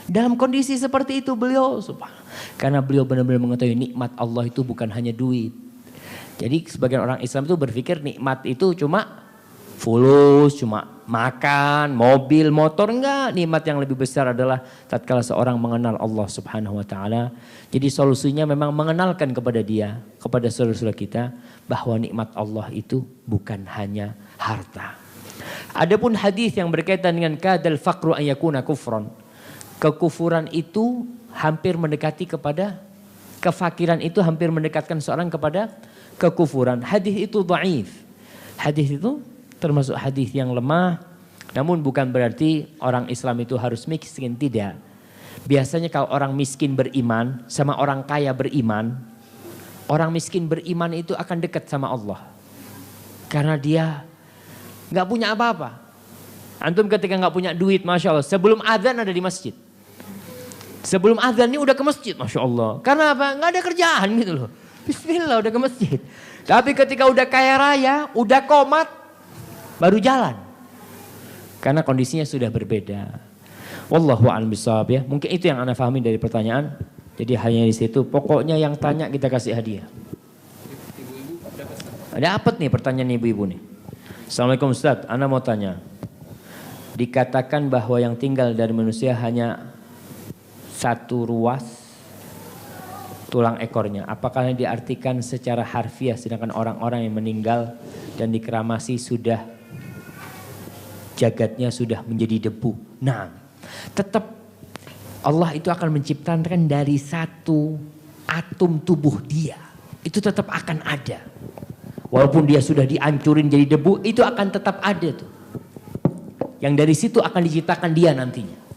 Dalam kondisi seperti itu beliau, karena beliau benar-benar mengetahui nikmat Allah itu bukan hanya duit. Jadi sebagian orang Islam itu berpikir nikmat itu cuma fulus, cuma makan, mobil, motor. Enggak, nikmat yang lebih besar adalah tatkala seorang mengenal Allah Subhanahu wa taala. Jadi solusinya memang mengenalkan kepada dia, kepada saudara-saudara kita bahwa nikmat Allah itu bukan hanya harta. Adapun hadis yang berkaitan dengan kadal faqru an yakuna kufran. Kekufuran itu hampir mendekati kepada kefakiran, itu hampir mendekatkan seorang kepada kekufuran. Hadis itu dhaif. Hadis itu termasuk hadis yang lemah, namun bukan berarti orang Islam itu harus miskin, tidak. Biasanya kalau orang miskin beriman sama orang kaya beriman, orang miskin beriman itu akan dekat sama Allah. Karena dia gak punya apa-apa. Antum ketika gak punya duit, Masya Allah, sebelum azan ada di masjid. Sebelum azan ini udah ke masjid, Masya Allah. Karena apa? Gak ada kerjaan gitu loh. Bismillah udah ke masjid. Tapi ketika udah kaya raya, udah komat, baru jalan. Karena kondisinya sudah berbeda. Wallahu a'lam bishawab ya. Mungkin itu yang Anda pahami dari pertanyaan. Jadi hanya di situ. Pokoknya yang tanya kita kasih hadiah. Dapat nih pertanyaan ibu-ibu nih. Assalamualaikum Ustaz, Anda mau tanya. Dikatakan bahwa yang tinggal dari manusia hanya satu ruas tulang ekornya. Apakah ini diartikan secara harfiah sedangkan orang-orang yang meninggal dan dikeramasi sudah jagadnya sudah menjadi debu? Nah, tetap Allah itu akan menciptakan dari satu atom tubuh dia. Itu tetap akan ada. Walaupun dia sudah dihancurin jadi debu, itu akan tetap ada tuh. Yang dari situ akan diciptakan dia nantinya.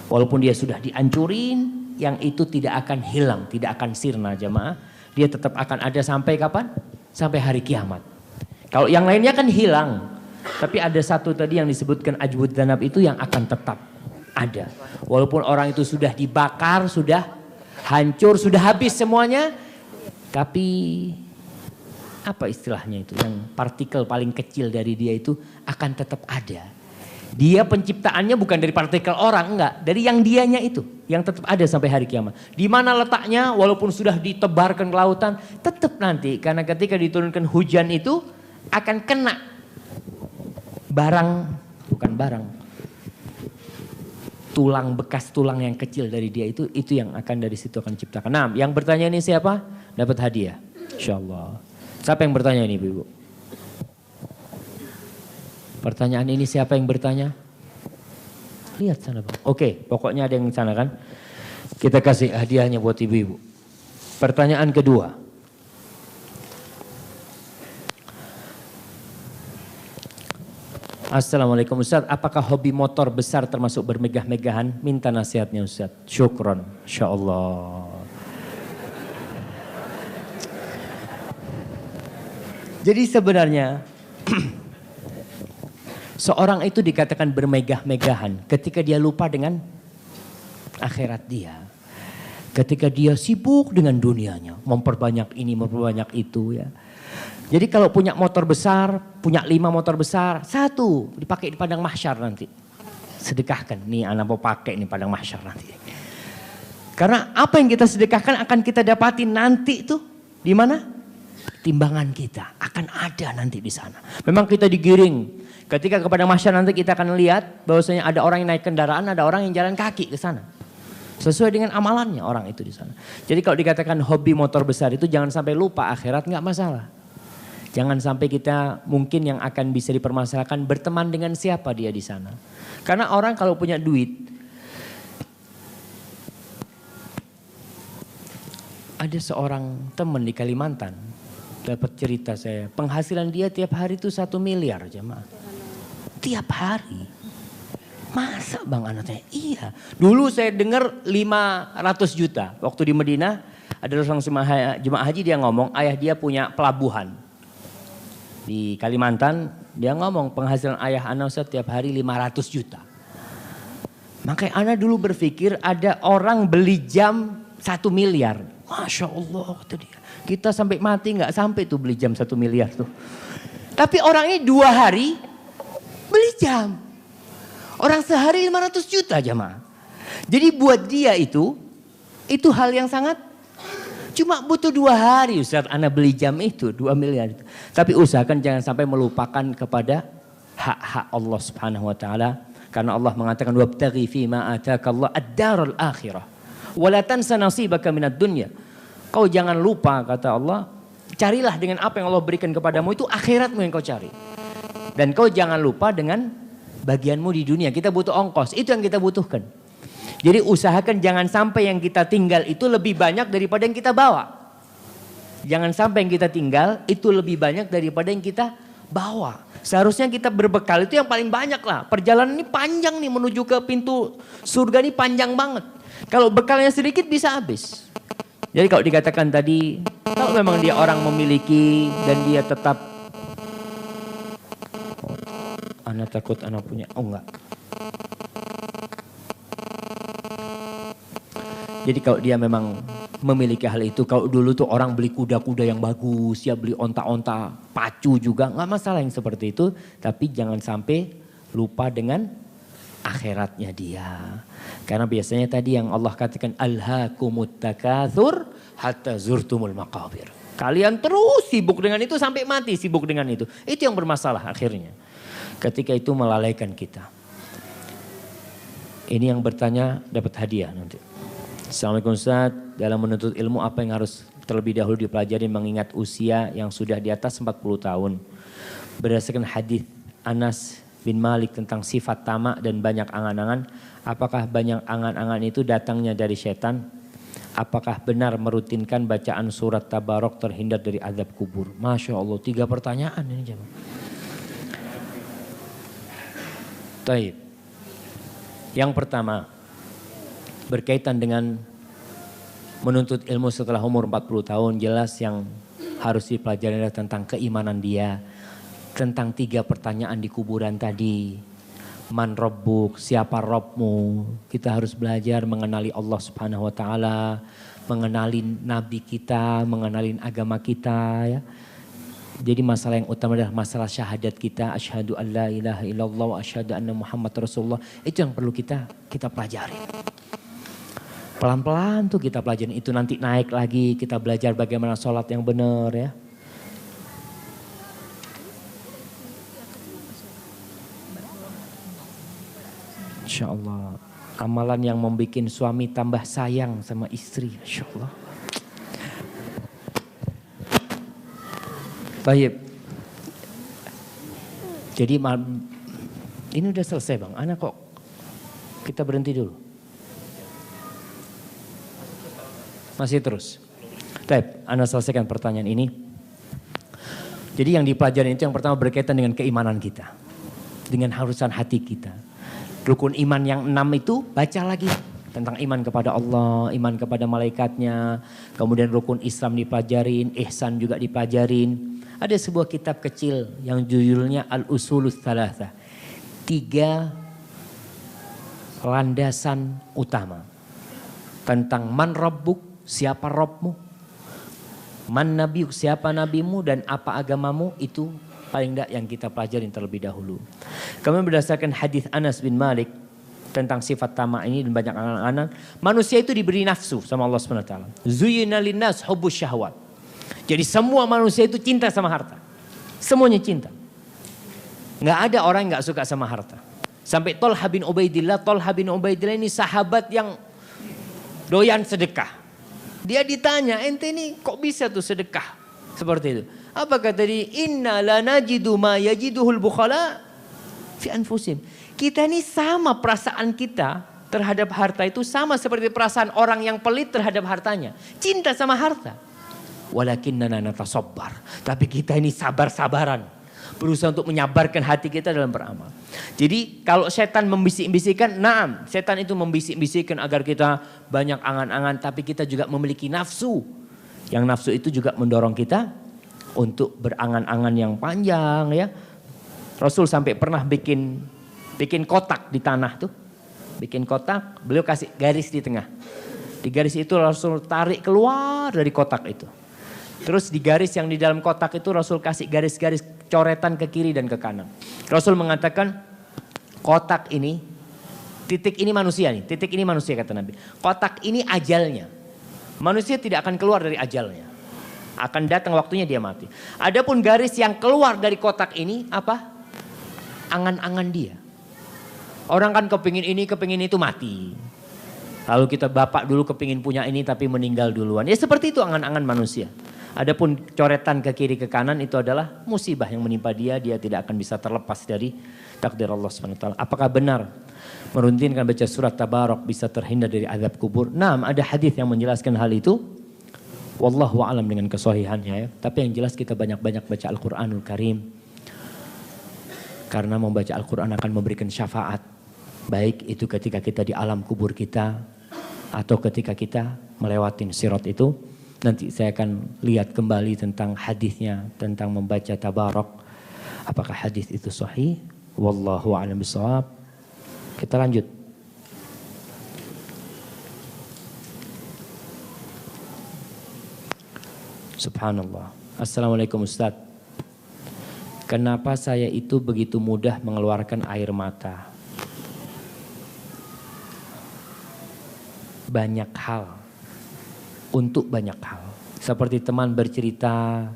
Walaupun dia sudah dihancurin, yang itu tidak akan hilang, tidak akan sirna jemaah. Dia tetap akan ada sampai kapan? Sampai hari kiamat. Kalau yang lainnya kan hilang. Tapi ada satu tadi yang disebutkan ajwud danab itu yang akan tetap ada. Walaupun orang itu sudah dibakar, sudah hancur, sudah habis semuanya. Tapi apa istilahnya itu? Yang partikel paling kecil dari dia itu akan tetap ada. Dia penciptaannya bukan dari partikel orang, enggak. Dari yang dianya itu, yang tetap ada sampai hari kiamat. Di mana letaknya, walaupun sudah ditebarkan ke lautan, tetap nanti. Karena ketika diturunkan hujan itu, akan kena barang, bukan barang. Tulang, bekas tulang yang kecil dari dia itu yang akan dari situ akan diciptakan. Nah, yang bertanya ini siapa? Dapat hadiah. InsyaAllah. Siapa yang bertanya ini Ibu? Pertanyaan ini siapa yang bertanya? Lihat sana Bang. Oke, pokoknya ada yang sana kan. Kita kasih hadiahnya buat ibu-ibu. Pertanyaan kedua. Assalamualaikum Ustaz, apakah hobi motor besar termasuk bermegah-megahan? Minta nasihatnya Ustaz. Syukron, insyaallah. Jadi sebenarnya seorang itu dikatakan bermegah-megahan ketika dia lupa dengan akhirat dia. Ketika dia sibuk dengan dunianya, memperbanyak ini, memperbanyak itu ya. Jadi kalau punya motor besar, punya 5 motor besar, 1 dipakai di padang mahsyar nanti. Sedekahkan, nih anak mau pakai nih padang mahsyar nanti. Karena apa yang kita sedekahkan akan kita dapatin nanti tuh di mana? timbangan kita akan ada nanti di sana. Memang kita digiring. Ketika kepada mahsyar nanti kita akan lihat bahwasanya ada orang yang naik kendaraan, ada orang yang jalan kaki ke sana. Sesuai dengan amalannya orang itu di sana. Jadi kalau dikatakan hobi motor besar itu jangan sampai lupa akhirat, nggak masalah. Jangan sampai kita mungkin yang akan bisa dipermasalahkan berteman dengan siapa dia di sana. Karena orang kalau punya duit, ada seorang teman di Kalimantan dapat cerita saya, penghasilan dia tiap hari itu 1 miliar jemaah. Tiap hari. Masa Bang anaknya? Iya. Dulu saya dengar 500 juta. Waktu di Madinah ada seorang jemaah haji dia ngomong ayah dia punya pelabuhan. Di Kalimantan dia ngomong penghasilan ayah anak Ustaz tiap hari 500 juta. Makanya anak dulu berpikir ada orang beli jam 1 miliar. Masya Allah kata dia. Kita sampai mati nggak sampai tuh beli jam 1 miliar tuh. Tapi orang ini 2 hari beli jam. Orang sehari 500 juta jemaah. Jadi buat dia itu hal yang sangat cuma butuh 2 hari Ustaz Anda beli jam itu 2 miliar itu. Tapi usahakan jangan sampai melupakan kepada hak-hak Allah Subhanahu wa taala karena Allah mengatakan wabtaghi fi ma atakallahu ad-darul akhirah wa la tansa nasibaka minad dunya. Kau jangan lupa kata Allah, carilah dengan apa yang Allah berikan kepadamu itu akhiratmu yang kau cari. Dan kau jangan lupa dengan bagianmu di dunia. Kita butuh ongkos, itu yang kita butuhkan. Jadi usahakan jangan sampai yang kita tinggal itu lebih banyak daripada yang kita bawa. Jangan sampai yang kita tinggal itu lebih banyak daripada yang kita bawa. Seharusnya kita berbekal itu yang paling banyak lah. Perjalanan ini panjang nih menuju ke pintu surga ini panjang banget. Kalau bekalnya sedikit bisa habis. Jadi kalau dikatakan tadi, kalau memang dia orang memiliki dan dia tetap, anak takut anak punya, oh enggak. Jadi kalau dia memang memiliki hal itu, kalau dulu tuh orang beli kuda-kuda yang bagus, ya beli onta-onta, pacu juga, nggak masalah yang seperti itu. Tapi jangan sampai lupa dengan akhiratnya dia. Karena biasanya tadi yang Allah katakan alhaakumut takatsur hatta zurtumul maqabir. Kalian terus sibuk dengan itu sampai mati sibuk dengan itu. Itu yang bermasalah akhirnya. Ketika itu melalaikan kita. Ini yang bertanya dapat hadiah nanti. Assalamualaikum Ustaz, dalam menuntut ilmu apa yang harus terlebih dahulu dipelajari mengingat usia yang sudah di atas 40 tahun. Berdasarkan hadis Anas bin Malik tentang sifat tamak dan banyak angan-angan, apakah banyak angan-angan itu datangnya dari setan? Apakah benar merutinkan bacaan surat Tabarok terhindar dari azab kubur? Masya Allah, 3 pertanyaan ini jemaah. Taib. Yang pertama, berkaitan dengan menuntut ilmu setelah umur 40 tahun, jelas yang harus dipelajari adalah tentang keimanan dia. Tentang 3 pertanyaan di kuburan tadi. Man Rabbuk, siapa Rabbmu? Kita harus belajar mengenali Allah Subhanahu wa taala, mengenali nabi kita, mengenali agama kita ya. Jadi masalah yang utama adalah masalah syahadat kita, asyhadu an la ilaha illallah wa asyhadu anna Muhammad Rasulullah. Itu yang perlu kita pelajari. Pelan-pelan tuh kita pelajari itu, nanti naik lagi kita belajar bagaimana sholat yang benar ya. Insya Allah amalan yang membuat suami tambah sayang sama istri, Insya Allah. Baik. Jadi ini udah selesai Bang. Anak kok kita berhenti dulu. Masih terus. Baik, Anda selesaikan pertanyaan ini. Jadi yang dipelajari itu yang pertama berkaitan dengan keimanan kita. Dengan harusan hati kita. Rukun iman yang 6 itu baca lagi. Tentang iman kepada Allah, iman kepada malaikatnya. Kemudian rukun Islam dipelajarin, ihsan juga dipelajarin. Ada sebuah kitab kecil yang judulnya Al-Usulus Tsalatsa. 3 landasan utama. Tentang man rabbuk, siapa Rabbmu. Man nabiuk, siapa nabimu dan apa agamamu, itu paling tidak yang kita pelajarin terlebih dahulu. Kemudian berdasarkan hadis Anas bin Malik tentang sifat tamak ini dan banyak angan-angan, manusia itu diberi nafsu sama Allah SWT. Zuyyina linnas hubbus syahwat. Jadi semua manusia itu cinta sama harta. Semuanya cinta. Nggak ada orang yang nggak suka sama harta. Sampai Thalhah bin Ubaidillah ini sahabat yang doyan sedekah. Dia ditanya, ente ini kok bisa tuh sedekah seperti itu? Apa kata dia? Inna la najidu ma yajiduhul bukhala fi anfusim. Kita ini sama perasaan kita terhadap harta itu sama seperti perasaan orang yang pelit terhadap hartanya. Cinta sama harta. Walakinnana natasabbar. Tapi kita ini sabar-sabaran. Berusaha untuk menyabarkan hati kita dalam beramal. Jadi kalau setan membisik-bisikkan, naam, setan itu membisik-bisikkan agar kita banyak angan-angan, tapi kita juga memiliki nafsu. Yang nafsu itu juga mendorong kita untuk berangan-angan yang panjang ya. Rasul sampai pernah bikin kotak di tanah tuh. Bikin kotak, beliau kasih garis di tengah. Di garis itu Rasul tarik keluar dari kotak itu. Terus di garis yang di dalam kotak itu Rasul kasih garis-garis coretan ke kiri dan ke kanan. Rasul mengatakan kotak ini, titik ini manusia nih, titik ini manusia kata Nabi. Kotak ini ajalnya. Manusia tidak akan keluar dari ajalnya. Akan datang waktunya dia mati. Adapun garis yang keluar dari kotak ini apa? Angan-angan dia. Orang kan kepingin ini, kepingin itu mati. Lalu kita bapak dulu kepingin punya ini tapi meninggal duluan. Ya seperti itu angan-angan manusia. Adapun coretan ke kiri ke kanan itu adalah musibah yang menimpa dia. Dia tidak akan bisa terlepas dari takdir Allah SWT. Apakah benar meruntinkan baca surat Tabarok bisa terhindar dari azab kubur? Nah, ada hadis yang menjelaskan hal itu. Wallahu a'lam dengan kesahihannya ya. Tapi yang jelas kita banyak-banyak baca Al-Quranul Karim. Karena membaca Al-Quran akan memberikan syafaat. Baik itu ketika kita di alam kubur kita. Atau ketika kita melewatin sirat itu. Nanti saya akan lihat kembali tentang hadisnya. Tentang membaca Tabarok. Apakah hadis itu sahih? Wallahu a'lam bishawab. Kita lanjut. Subhanallah. Assalamualaikum Ustaz. Kenapa saya itu begitu mudah mengeluarkan air mata? Banyak hal. Untuk banyak hal. Seperti teman bercerita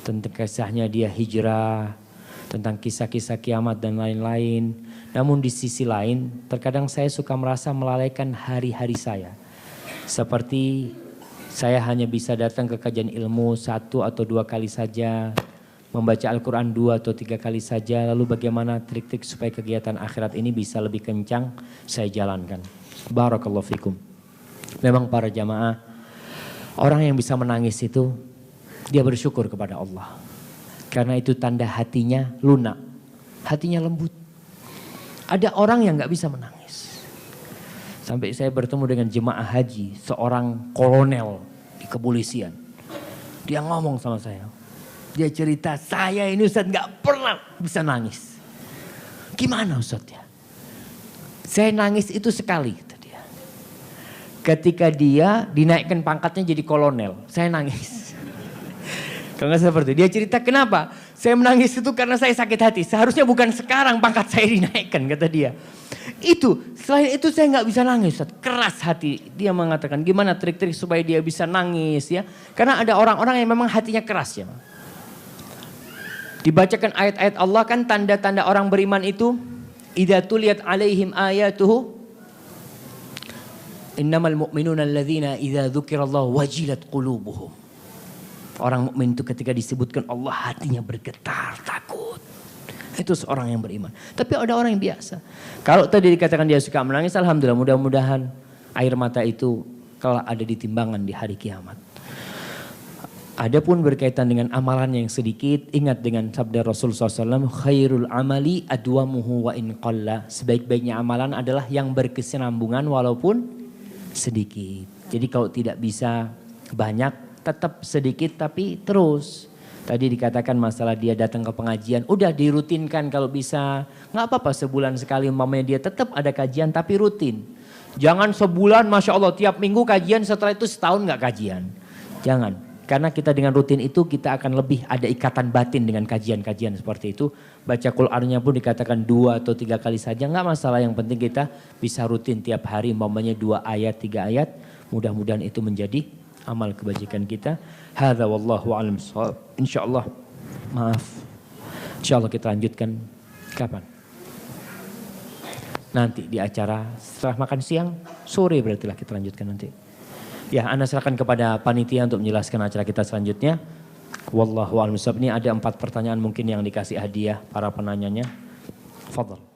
tentang kisahnya dia hijrah. Tentang kisah-kisah kiamat dan lain-lain. Namun di sisi lain terkadang saya suka merasa melalaikan hari-hari saya. Seperti saya hanya bisa datang ke kajian ilmu 1 atau 2 kali saja. Membaca Al-Quran 2 atau 3 kali saja. Lalu bagaimana trik-trik supaya kegiatan akhirat ini bisa lebih kencang saya jalankan. Barakallahu fikum. Memang para jamaah, orang yang bisa menangis itu dia bersyukur kepada Allah. Karena itu tanda hatinya lunak. Hatinya lembut. Ada orang yang gak bisa menangis. Sampai saya bertemu dengan jemaah haji. Seorang kolonel di kepolisian. Dia ngomong sama saya. Dia cerita, saya ini Ustaz gak pernah bisa nangis. Gimana Ustaz ya? Saya nangis itu sekali. Kata dia. Ketika dia dinaikkan pangkatnya jadi kolonel. Saya nangis. Kalau nggak seperti itu. Dia cerita kenapa? Saya menangis itu karena saya sakit hati. Seharusnya bukan sekarang pangkat saya dinaikkan kata dia. Itu selain itu saya nggak bisa nangis. Keras hati. Dia mengatakan gimana trik-trik supaya dia bisa nangis ya. Karena ada orang-orang yang memang hatinya keras ya. Dibacakan ayat-ayat Allah kan tanda-tanda orang beriman itu. Idza tuliyat alaihim ayatuhu. Innamal mu'minuna alladzina idza dzukirallahu wajilat qulubuhum. Orang mukmin itu ketika disebutkan Allah hatinya bergetar, takut. Itu seorang yang beriman. Tapi ada orang yang biasa. Kalau tadi dikatakan dia suka menangis, alhamdulillah mudah-mudahan air mata itu kalau ada di timbangan di hari kiamat. Adapun berkaitan dengan amalan yang sedikit, ingat dengan sabda Rasul SAW, khairul amali adwamuhu wa in qalla. Sebaik-baiknya amalan adalah yang berkesinambungan walaupun sedikit. Jadi kalau tidak bisa banyak, tetap sedikit tapi terus. Tadi dikatakan masalah dia datang ke pengajian. Udah dirutinkan kalau bisa. Gak apa-apa sebulan sekali umpamanya dia tetap ada kajian tapi rutin. Jangan sebulan Masya Allah tiap minggu kajian setelah itu setahun gak kajian. Jangan. Karena kita dengan rutin itu kita akan lebih ada ikatan batin dengan kajian-kajian seperti itu. Baca Qur'annya pun dikatakan 2 atau 3 kali saja. Gak masalah, yang penting kita bisa rutin tiap hari umpamanya 2 ayat 3 ayat. Mudah-mudahan itu menjadi amal kebajikan kita. Hadza wallahu a'lam bissawab. Insyaallah, maaf. Insyaallah kita lanjutkan kapan? Nanti di acara setelah makan siang, sore berarti lah kita lanjutkan nanti. Ya, Anda serahkan kepada panitia untuk menjelaskan acara kita selanjutnya. Wallahu a'lam bissawab. Ini ada 4 pertanyaan mungkin yang dikasih hadiah para penanyanya. Fadhal.